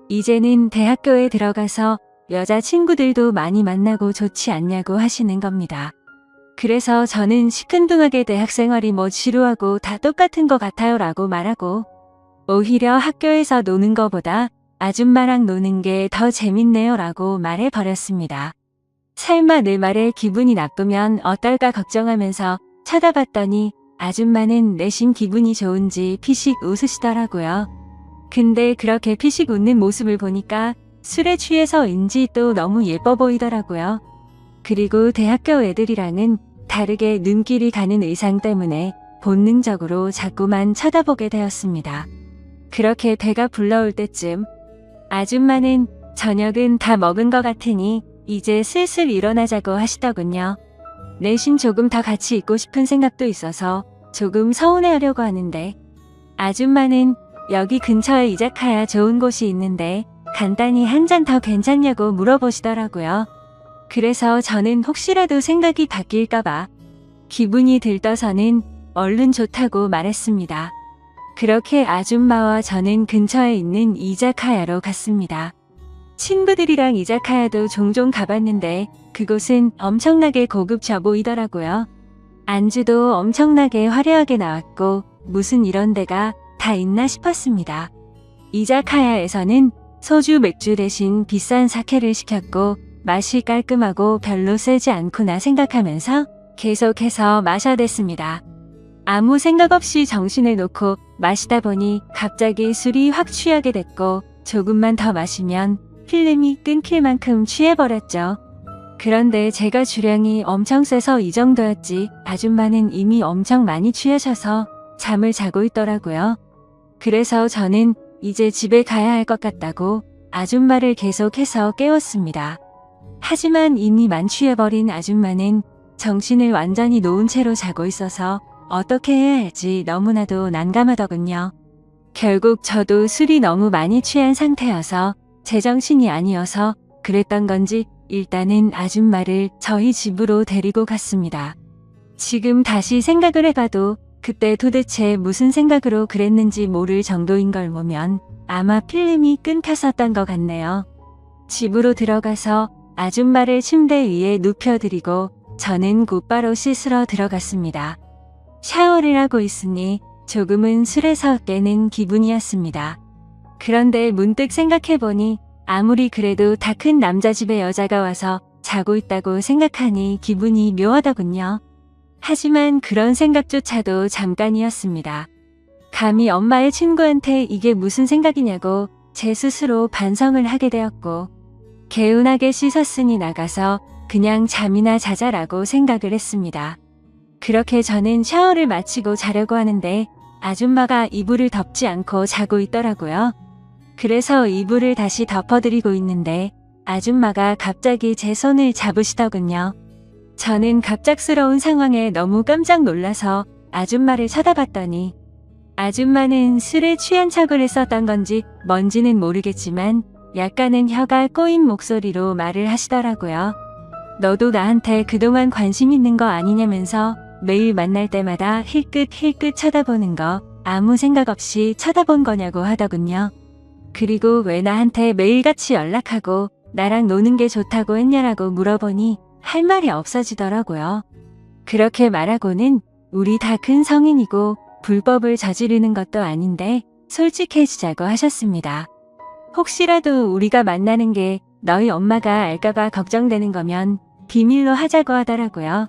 이제는 대학교에 들어가서 여자친구들도 많이 만나고 좋지 않냐고 하시는 겁니다. 그래서 저는 시큰둥하게 대학 생활이 뭐 지루하고 다 똑같은 것 같아요 라고 말하고 오히려 학교에서 노는 것보다 아줌마랑 노는 게 더 재밌네요 라고 말해버렸습니다. 설마 내 말에 기분이 나쁘면 어떨까 걱정하면서 쳐다봤더니 아줌마는 내심 기분이 좋은지 피식 웃으시더라고요. 근데 그렇게 피식 웃는 모습을 보니까 술에 취해서인지 또 너무 예뻐 보이더라고요. 그리고 대학교 애들이랑은 다르게 눈길이 가는 의상 때문에 본능적으로 자꾸만 쳐다보게 되었습니다. 그렇게 배가 불러올 때쯤 아줌마는 저녁은 다 먹은 것 같으니 이제 슬슬 일어나자고 하시더군요. 내심 조금 더 같이 있고 싶은 생각도 있어서 조금 서운해하려고 하는데 아줌마는 여기 근처에 이자카야 좋은 곳이 있는데 간단히 한 잔 더 괜찮냐고 물어보시더라고요. 그래서 저는 혹시라도 생각이 바뀔까봐 기분이 들떠서는 얼른 좋다고 말했습니다. 그렇게 아줌마와 저는 근처에 있는 이자카야로 갔습니다. 친구들이랑 이자카야도 종종 가봤는데 그곳은 엄청나게 고급져 보이더라고요. 안주도 엄청나게 화려하게 나왔고 무슨 이런 데가 다 있나 싶었습니다. 이자카야에서는 소주 맥주 대신 비싼 사케를 시켰고 맛이 깔끔하고 별로 세지 않구나 생각하면서 계속해서 마셔댔습니다. 아무 생각 없이 정신을 놓고 마시다 보니 갑자기 술이 확 취하게 됐고 조금만 더 마시면 필름이 끊길 만큼 취해버렸죠. 그런데 제가 주량이 엄청 세서 이 정도였지 아줌마는 이미 엄청 많이 취하셔서 잠을 자고 있더라고요. 그래서 저는 이제 집에 가야 할 것 같다고 아줌마를 계속해서 깨웠습니다. 하지만 이미 만취해버린 아줌마는 정신을 완전히 놓은 채로 자고 있어서 어떻게 해야 할지 너무나도 난감하더군요. 결국 저도 술이 너무 많이 취한 상태여서 제정신이 아니어서 그랬던 건지 일단은 아줌마를 저희 집으로 데리고 갔습니다. 지금 다시 생각을 해봐도 그때 도대체 무슨 생각으로 그랬는지 모를 정도인 걸 보면 아마 필름이 끊겼었던 것 같네요. 집으로 들어가서 아줌마를 침대 위에 눕혀드리고 저는 곧바로 씻으러 들어갔습니다. 샤워를 하고 있으니 조금은 술에서 깨는 기분이었습니다. 그런데 문득 생각해보니 아무리 그래도 다 큰 남자 집에 여자가 와서 자고 있다고 생각하니 기분이 묘하더군요. 하지만 그런 생각조차도 잠깐이었습니다. 감히 엄마의 친구한테 이게 무슨 생각이냐고 제 스스로 반성을 하게 되었고 개운하게 씻었으니 나가서 그냥 잠이나 자자라고 생각을 했습니다. 그렇게 저는 샤워를 마치고 자려고 하는데 아줌마가 이불을 덮지 않고 자고 있더라고요. 그래서 이불을 다시 덮어드리고 있는데 아줌마가 갑자기 제 손을 잡으시더군요. 저는 갑작스러운 상황에 너무 깜짝 놀라서 아줌마를 쳐다봤더니 아줌마는 술에 취한 척을 했었던 건지 뭔지는 모르겠지만 약간은 혀가 꼬인 목소리로 말을 하시더라고요. 너도 나한테 그동안 관심 있는 거 아니냐면서 매일 만날 때마다 힐끗힐끗 쳐다보는 거 아무 생각 없이 쳐다본 거냐고 하더군요. 그리고 왜 나한테 매일같이 연락하고 나랑 노는 게 좋다고 했냐라고 물어보니 할 말이 없어지더라고요. 그렇게 말하고는 우리 다 큰 성인이고 불법을 저지르는 것도 아닌데 솔직해지자고 하셨습니다. 혹시라도 우리가 만나는 게 너희 엄마가 알까봐 걱정되는 거면 비밀로 하자고 하더라고요.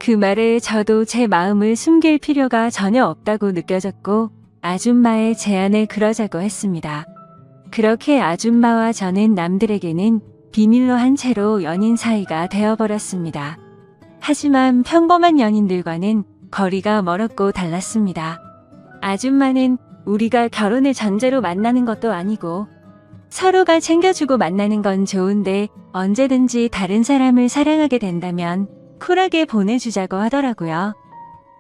그 말에 저도 제 마음을 숨길 필요가 전혀 없다고 느껴졌고 아줌마의 제안을 그러자고 했습니다. 그렇게 아줌마와 저는 남들에게는 비밀로 한 채로 연인 사이가 되어버렸습니다. 하지만 평범한 연인들과는 거리가 멀었고 달랐습니다. 아줌마는 우리가 결혼을 전제로 만나는 것도 아니고 서로가 챙겨주고 만나는 건 좋은데 언제든지 다른 사람을 사랑하게 된다면 쿨하게 보내주자고 하더라고요.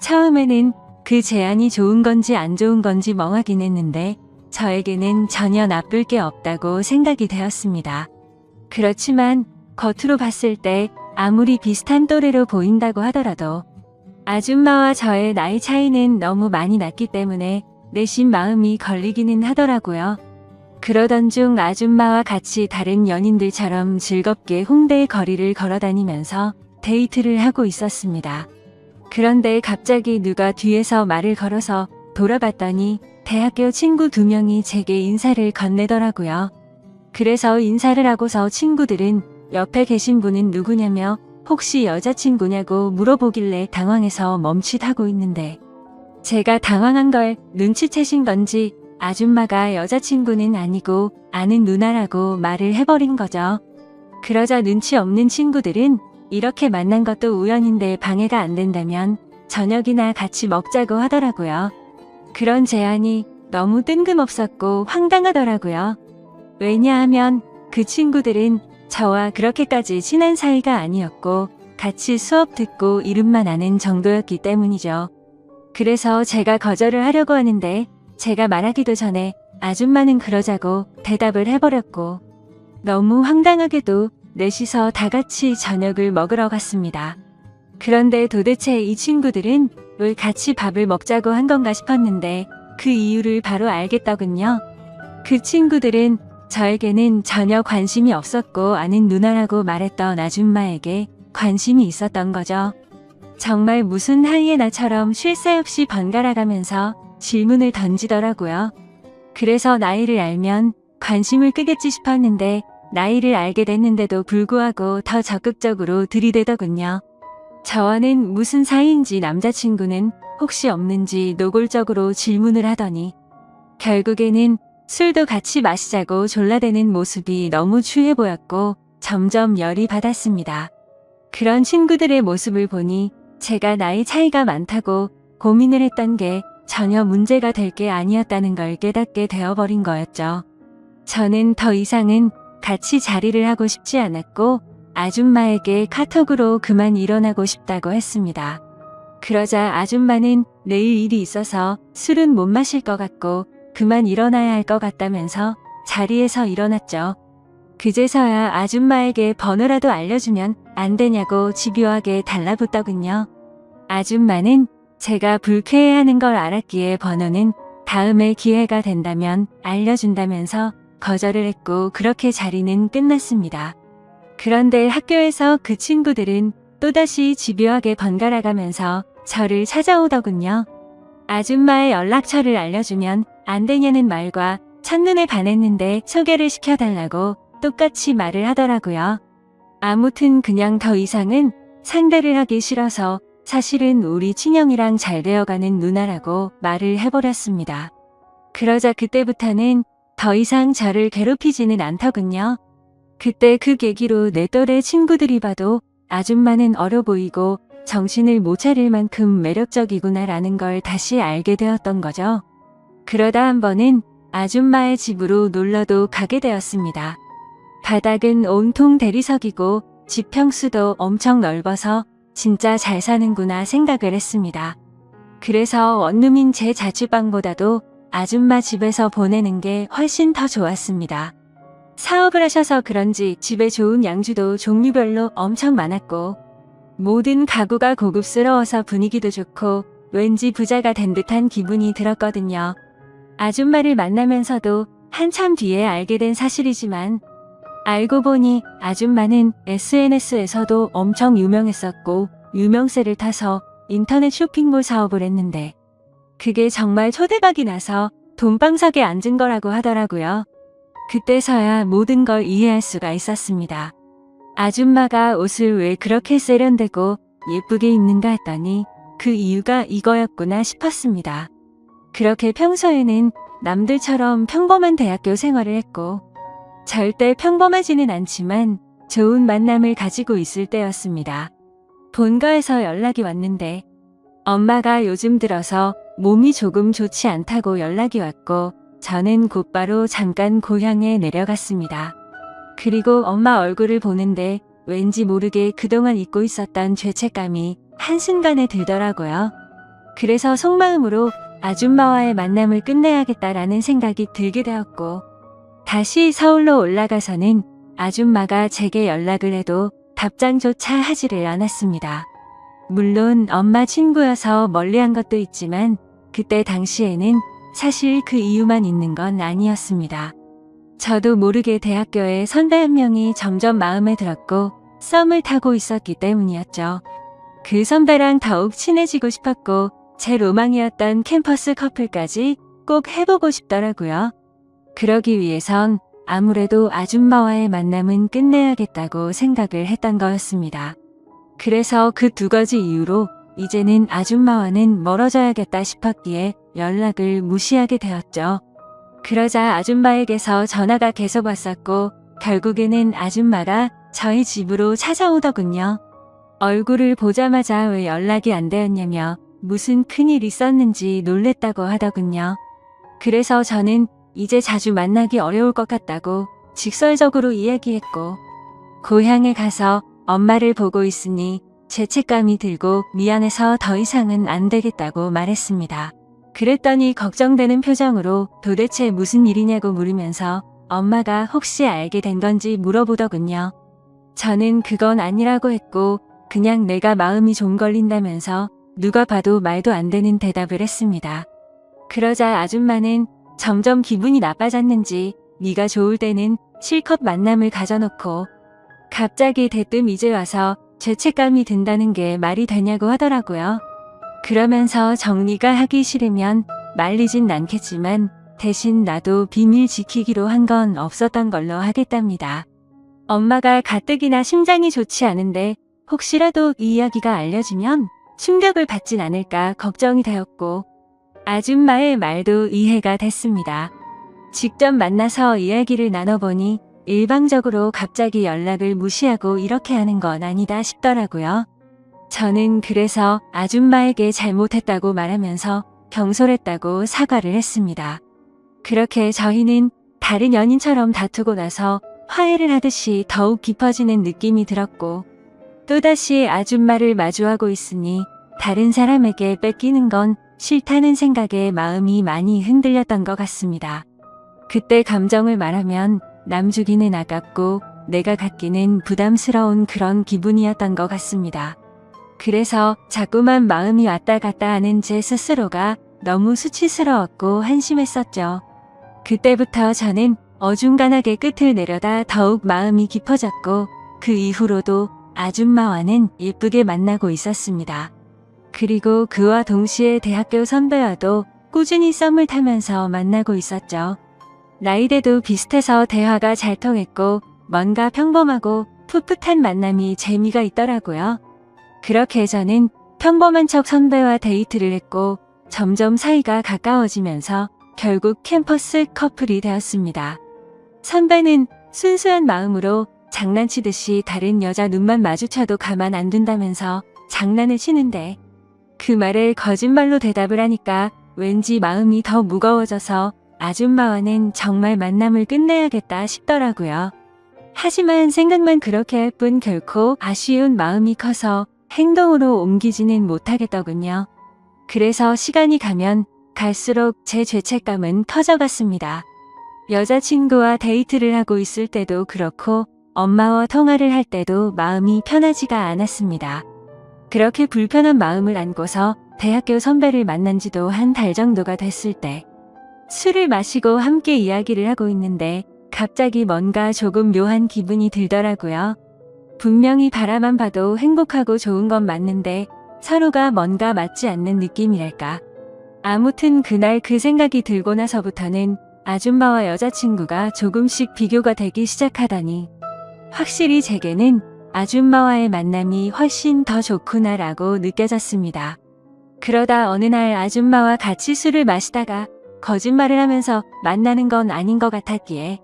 처음에는 그 제안이 좋은 건지 안 좋은 건지 멍하긴 했는데 저에게는 전혀 나쁠 게 없다고 생각이 되었습니다. 그렇지만 겉으로 봤을 때 아무리 비슷한 또래로 보인다고 하더라도 아줌마와 저의 나이 차이는 너무 많이 났기 때문에 내심 마음이 걸리기는 하더라고요. 그러던 중 아줌마와 같이 다른 연인들처럼 즐겁게 홍대 거리를 걸어다니면서 데이트를 하고 있었습니다. 그런데 갑자기 누가 뒤에서 말을 걸어서 돌아봤더니 대학교 친구 2명이 제게 인사를 건네더라고요. 그래서 인사를 하고서 친구들은 옆에 계신 분은 누구냐며 혹시 여자친구냐고 물어보길래 당황해서 멈칫하고 있는데 제가 당황한 걸 눈치채신 건지 아줌마가 여자친구는 아니고 아는 누나라고 말을 해버린 거죠. 그러자 눈치 없는 친구들은 이렇게 만난 것도 우연인데 방해가 안 된다면 저녁이나 같이 먹자고 하더라고요. 그런 제안이 너무 뜬금없었고 황당하더라고요. 왜냐하면 그 친구들은 저와 그렇게까지 친한 사이가 아니었고 같이 수업 듣고 이름만 아는 정도였기 때문이죠. 그래서 제가 거절을 하려고 하는데 제가 말하기도 전에 아줌마는 그러자고 대답을 해버렸고 너무 황당하게도 넷이서 다 같이 저녁을 먹으러 갔습니다. 그런데 도대체 이 친구들은 왜 같이 밥을 먹자고 한 건가 싶었는데 그 이유를 바로 알겠더군요. 그 친구들은 저에게는 전혀 관심이 없었고 아는 누나라고 말했던 아줌마에게 관심이 있었던 거죠. 정말 무슨 하이에나처럼 쉴 새 없이 번갈아가면서 질문을 던지더라고요. 그래서 나이를 알면 관심을 끄겠지 싶었는데 나이를 알게 됐는데도 불구하고 더 적극적으로 들이대더군요. 저와는 무슨 사이인지 남자친구는 혹시 없는지 노골적으로 질문을 하더니 결국에는 술도 같이 마시자고 졸라대는 모습이 너무 추해 보였고 점점 열이 받았습니다. 그런 친구들의 모습을 보니 제가 나이 차이가 많다고 고민을 했던 게 전혀 문제가 될 게 아니었다는 걸 깨닫게 되어버린 거였죠. 저는 더 이상은 같이 자리를 하고 싶지 않았고 아줌마에게 카톡으로 그만 일어나고 싶다고 했습니다. 그러자 아줌마는 내일 일이 있어서 술은 못 마실 것 같고 그만 일어나야 할 것 같다면서 자리에서 일어났죠. 그제서야 아줌마에게 번호라도 알려주면 안 되냐고 집요하게 달라붙더군요. 아줌마는 제가 불쾌해하는 걸 알았기에 번호는 다음에 기회가 된다면 알려준다면서 거절을 했고 그렇게 자리는 끝났습니다. 그런데 학교에서 그 친구들은 또다시 집요하게 번갈아가면서 저를 찾아오더군요. 아줌마의 연락처를 알려주면 안 되냐는 말과 첫눈에 반했는데 소개를 시켜달라고 똑같이 말을 하더라고요. 아무튼 그냥 더 이상은 상대를 하기 싫어서 사실은 우리 친형이랑 잘 되어가는 누나라고 말을 해버렸습니다. 그러자 그때부터는 더 이상 저를 괴롭히지는 않더군요. 그때 그 계기로 내 또래 친구들이 봐도 아줌마는 어려 보이고 정신을 못 차릴 만큼 매력적이구나라는 걸 다시 알게 되었던 거죠. 그러다 한 번은 아줌마의 집으로 놀러도 가게 되었습니다. 바닥은 온통 대리석이고 집 평수도 엄청 넓어서 진짜 잘 사는구나 생각을 했습니다. 그래서 원룸인 제 자취방보다도 아줌마 집에서 보내는 게 훨씬 더 좋았습니다. 사업을 하셔서 그런지 집에 좋은 양주도 종류별로 엄청 많았고 모든 가구가 고급스러워서 분위기도 좋고 왠지 부자가 된 듯한 기분이 들었거든요. 아줌마를 만나면서도 한참 뒤에 알게 된 사실이지만 알고 보니 아줌마는 SNS에서도 엄청 유명했었고 유명세를 타서 인터넷 쇼핑몰 사업을 했는데 그게 정말 초대박이 나서 돈방석에 앉은 거라고 하더라고요. 그때서야 모든 걸 이해할 수가 있었습니다. 아줌마가 옷을 왜 그렇게 세련되고 예쁘게 입는가 했더니 그 이유가 이거였구나 싶었습니다. 그렇게 평소에는 남들처럼 평범한 대학교 생활을 했고 절대 평범하지는 않지만 좋은 만남을 가지고 있을 때였습니다. 본가에서 연락이 왔는데 엄마가 요즘 들어서 몸이 조금 좋지 않다고 연락이 왔고 저는 곧바로 잠깐 고향에 내려갔습니다. 그리고 엄마 얼굴을 보는데 왠지 모르게 그동안 잊고 있었던 죄책감이 한순간에 들더라고요. 그래서 속마음으로 아줌마와의 만남을 끝내야겠다라는 생각이 들게 되었고 다시 서울로 올라가서는 아줌마가 제게 연락을 해도 답장조차 하지를 않았습니다. 물론 엄마 친구여서 멀리한 것도 있지만 그때 당시에는 사실 그 이유만 있는 건 아니었습니다. 저도 모르게 대학교에 선배 한 명이 점점 마음에 들었고 썸을 타고 있었기 때문이었죠. 그 선배랑 더욱 친해지고 싶었고 제 로망이었던 캠퍼스 커플까지 꼭 해보고 싶더라고요. 그러기 위해선 아무래도 아줌마와의 만남은 끝내야겠다고 생각을 했던 거였습니다. 그래서 그 두 가지 이유로 이제는 아줌마와는 멀어져야겠다 싶었기에 연락을 무시하게 되었죠. 그러자 아줌마에게서 전화가 계속 왔었고 결국에는 아줌마가 저희 집으로 찾아오더군요. 얼굴을 보자마자 왜 연락이 안 되었냐며 무슨 큰일 있었는지 놀랬다고 하더군요. 그래서 저는 이제 자주 만나기 어려울 것 같다고 직설적으로 이야기했고 고향에 가서 엄마를 보고 있으니 죄책감이 들고 미안해서 더 이상은 안 되겠다고 말했습니다. 그랬더니 걱정되는 표정으로 도대체 무슨 일이냐고 물으면서 엄마가 혹시 알게 된 건지 물어보더군요. 저는 그건 아니라고 했고 그냥 내가 마음이 좀 걸린다면서 누가 봐도 말도 안 되는 대답을 했습니다. 그러자 아줌마는 점점 기분이 나빠졌는지 네가 좋을 때는 실컷 만남을 가져놓고 갑자기 대뜸 이제 와서 죄책감이 든다는 게 말이 되냐고 하더라고요. 그러면서 정리가 하기 싫으면 말리진 않겠지만 대신 나도 비밀 지키기로 한 건 없었던 걸로 하겠답니다. 엄마가 가뜩이나 심장이 좋지 않은데 혹시라도 이 이야기가 알려지면 충격을 받진 않을까 걱정이 되었고 아줌마의 말도 이해가 됐습니다. 직접 만나서 이야기를 나눠보니 일방적으로 갑자기 연락을 무시하고 이렇게 하는 건 아니다 싶더라고요. 저는 그래서 아줌마에게 잘못했다고 말하면서 경솔했다고 사과를 했습니다. 그렇게 저희는 다른 연인처럼 다투고 나서 화해를 하듯이 더욱 깊어지는 느낌이 들었고 또다시 아줌마를 마주하고 있으니 다른 사람에게 뺏기는 건 싫다는 생각에 마음이 많이 흔들렸던 것 같습니다. 그때 감정을 말하면 남 주기는 아깝고 내가 갖기는 부담스러운 그런 기분이었던 것 같습니다. 그래서 자꾸만 마음이 왔다 갔다 하는 제 스스로가 너무 수치스러웠고 한심했었죠. 그때부터 저는 어중간하게 끝을 내려다 더욱 마음이 깊어졌고 그 이후로도 아줌마와는 예쁘게 만나고 있었습니다. 그리고 그와 동시에 대학교 선배와도 꾸준히 썸을 타면서 만나고 있었죠. 나이대도 비슷해서 대화가 잘 통했고 뭔가 평범하고 풋풋한 만남이 재미가 있더라고요. 그렇게 저는 평범한 척 선배와 데이트를 했고 점점 사이가 가까워지면서 결국 캠퍼스 커플이 되었습니다. 선배는 순수한 마음으로 장난치듯이 다른 여자 눈만 마주쳐도 가만 안 둔다면서 장난을 치는데 그 말에 거짓말로 대답을 하니까 왠지 마음이 더 무거워져서 아줌마와는 정말 만남을 끝내야겠다 싶더라고요. 하지만 생각만 그렇게 할 뿐 결코 아쉬운 마음이 커서 행동으로 옮기지는 못하겠더군요. 그래서 시간이 가면 갈수록 제 죄책감은 커져갔습니다. 여자친구와 데이트를 하고 있을 때도 그렇고 엄마와 통화를 할 때도 마음이 편하지가 않았습니다. 그렇게 불편한 마음을 안고서 대학교 선배를 만난 지도 한 달 정도가 됐을 때 술을 마시고 함께 이야기를 하고 있는데 갑자기 뭔가 조금 묘한 기분이 들더라고요. 분명히 바라만 봐도 행복하고 좋은 건 맞는데 서로가 뭔가 맞지 않는 느낌이랄까. 아무튼 그날 그 생각이 들고 나서부터는 아줌마와 여자친구가 조금씩 비교가 되기 시작하더니 확실히 제게는 아줌마와의 만남이 훨씬 더 좋구나라고 느껴졌습니다. 그러다 어느 날 아줌마와 같이 술을 마시다가 거짓말을 하면서 만나는 건 아닌 것 같았기에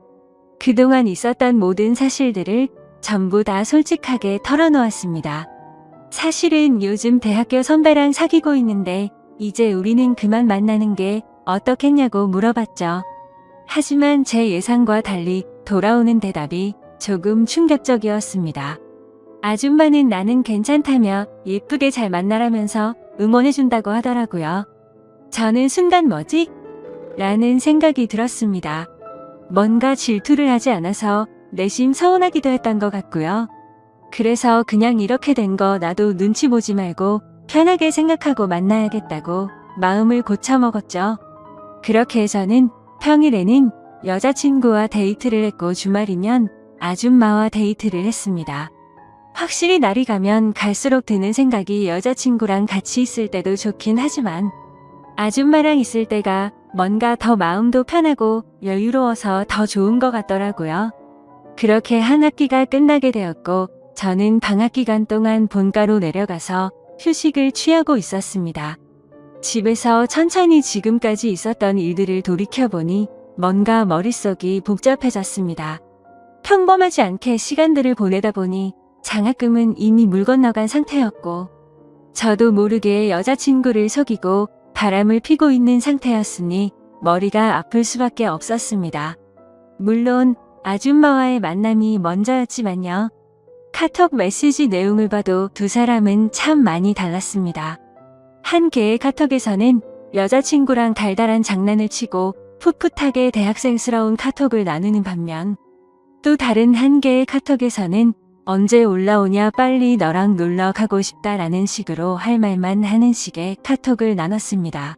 그동안 있었던 모든 사실들을 전부 다 솔직하게 털어놓았습니다. 사실은 요즘 대학교 선배랑 사귀고 있는데 이제 우리는 그만 만나는 게 어떻겠냐고 물어봤죠. 하지만 제 예상과 달리 돌아오는 대답이 조금 충격적이었습니다. 아줌마는 나는 괜찮다며 예쁘게 잘 만나라면서 응원해준다고 하더라고요. 저는 순간 뭐지? 라는 생각이 들었습니다. 뭔가 질투를 하지 않아서 내심 서운하기도 했던 것 같고요. 그래서 그냥 이렇게 된 거 나도 눈치 보지 말고 편하게 생각하고 만나야겠다고 마음을 고쳐먹었죠. 그렇게 저는 평일에는 여자친구와 데이트를 했고 주말이면 아줌마와 데이트를 했습니다. 확실히 날이 가면 갈수록 드는 생각이 여자친구랑 같이 있을 때도 좋긴 하지만 아줌마랑 있을 때가 뭔가 더 마음도 편하고 여유로워서 더 좋은 것 같더라고요. 그렇게 한 학기가 끝나게 되었고 저는 방학 기간 동안 본가로 내려가서 휴식을 취하고 있었습니다. 집에서 천천히 지금까지 있었던 일들을 돌이켜보니 뭔가 머릿속이 복잡해졌습니다. 평범하지 않게 시간들을 보내다 보니 장학금은 이미 물 건너간 상태였고 저도 모르게 여자친구를 속이고 바람을 피고 있는 상태였으니 머리가 아플 수밖에 없었습니다. 물론 아줌마와의 만남이 먼저였지만요. 카톡 메시지 내용을 봐도 두 사람은 참 많이 달랐습니다. 한 개의 카톡에서는 여자친구랑 달달한 장난을 치고 풋풋하게 대학생스러운 카톡을 나누는 반면 또 다른 한 개의 카톡에서는 언제 올라오냐 빨리 너랑 놀러 가고 싶다라는 식으로 할 말만 하는 식의 카톡을 나눴습니다.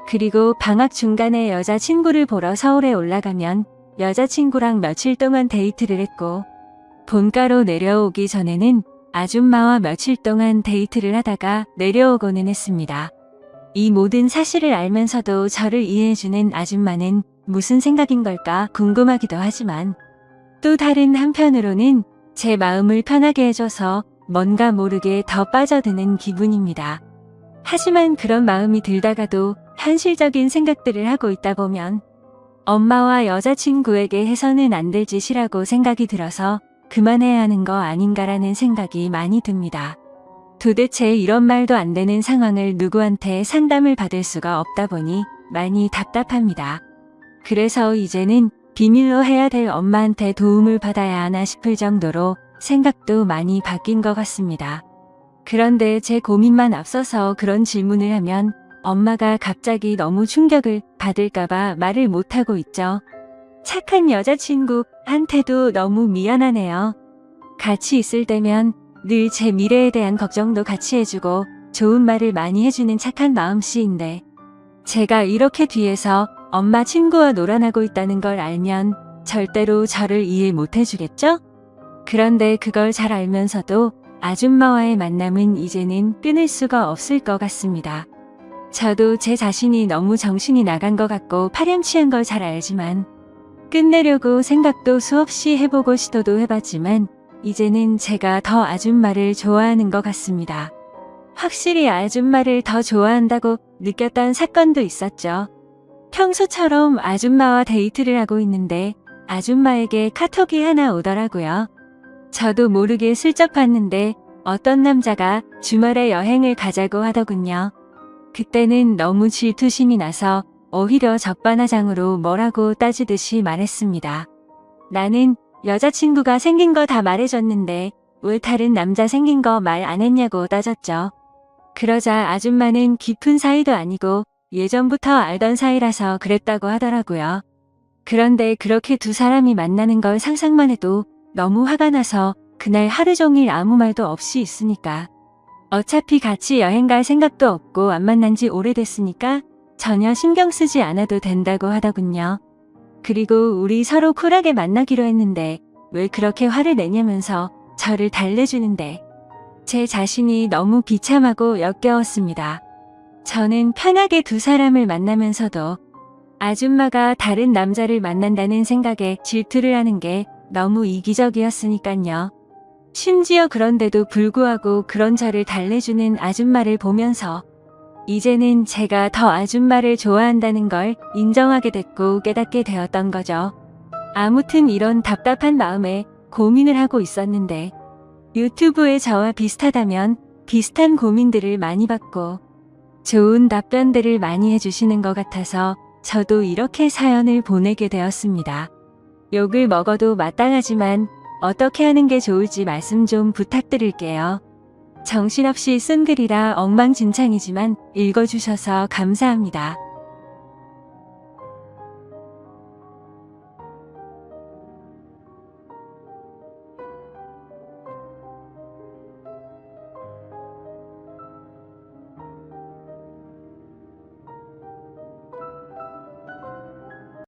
그리고 방학 중간에 여자친구를 보러 서울에 올라가면 여자친구랑 며칠 동안 데이트를 했고 본가로 내려오기 전에는 아줌마와 며칠 동안 데이트를 하다가 내려오고는 했습니다. 이 모든 사실을 알면서도 저를 이해해주는 아줌마는 무슨 생각인 걸까 궁금하기도 하지만 또 다른 한편으로는 제 마음을 편하게 해줘서 뭔가 모르게 더 빠져드는 기분입니다. 하지만 그런 마음이 들다가도 현실적인 생각들을 하고 있다 보면 엄마와 여자친구에게 해서는 안 될 짓이라고 생각이 들어서 그만해야 하는 거 아닌가라는 생각이 많이 듭니다. 도대체 이런 말도 안 되는 상황을 누구한테 상담을 받을 수가 없다 보니 많이 답답합니다. 그래서 이제는 비밀로 해야 될 엄마한테 도움을 받아야 하나 싶을 정도로 생각도 많이 바뀐 것 같습니다. 그런데 제 고민만 앞서서 그런 질문을 하면 엄마가 갑자기 너무 충격을 받을까봐 말을 못하고 있죠. 착한 여자친구한테도 너무 미안하네요. 같이 있을 때면 늘 제 미래에 대한 걱정도 같이 해주고 좋은 말을 많이 해주는 착한 마음씨인데 제가 이렇게 뒤에서 엄마 친구와 놀아나고 있다는 걸 알면 절대로 저를 이해 못 해주겠죠? 그런데 그걸 잘 알면서도 아줌마와의 만남은 이제는 끊을 수가 없을 것 같습니다. 저도 제 자신이 너무 정신이 나간 것 같고 파렴치한 걸 잘 알지만 끝내려고 생각도 수없이 해보고 시도도 해봤지만 이제는 제가 더 아줌마를 좋아하는 것 같습니다. 확실히 아줌마를 더 좋아한다고 느꼈던 사건도 있었죠. 평소처럼 아줌마와 데이트를 하고 있는데 아줌마에게 카톡이 하나 오더라고요. 저도 모르게 슬쩍 봤는데 어떤 남자가 주말에 여행을 가자고 하더군요. 그때는 너무 질투심이 나서 오히려 적반하장으로 뭐라고 따지듯이 말했습니다. 나는 여자친구가 생긴 거 다 말해줬는데 왜 다른 남자 생긴 거 말 안 했냐고 따졌죠. 그러자 아줌마는 깊은 사이도 아니고 예전부터 알던 사이라서 그랬다고 하더라고요. 그런데 그렇게 두 사람이 만나는 걸 상상만 해도 너무 화가 나서 그날 하루 종일 아무 말도 없이 있으니까 어차피 같이 여행 갈 생각도 없고 안 만난 지 오래됐으니까 전혀 신경 쓰지 않아도 된다고 하더군요. 그리고 우리 서로 쿨하게 만나기로 했는데 왜 그렇게 화를 내냐면서 저를 달래주는데 제 자신이 너무 비참하고 역겨웠습니다. 저는 편하게 두 사람을 만나면서도 아줌마가 다른 남자를 만난다는 생각에 질투를 하는 게 너무 이기적이었으니깐요. 심지어 그런데도 불구하고 그런 저를 달래주는 아줌마를 보면서 이제는 제가 더 아줌마를 좋아한다는 걸 인정하게 됐고 깨닫게 되었던 거죠. 아무튼 이런 답답한 마음에 고민을 하고 있었는데 유튜브에 저와 비슷하다면 비슷한 고민들을 많이 받고 좋은 답변들을 많이 해주시는 것 같아서 저도 이렇게 사연을 보내게 되었습니다. 욕을 먹어도 마땅하지만 어떻게 하는 게 좋을지 말씀 좀 부탁드릴게요. 정신없이 쓴 글이라 엉망진창이지만 읽어주셔서 감사합니다.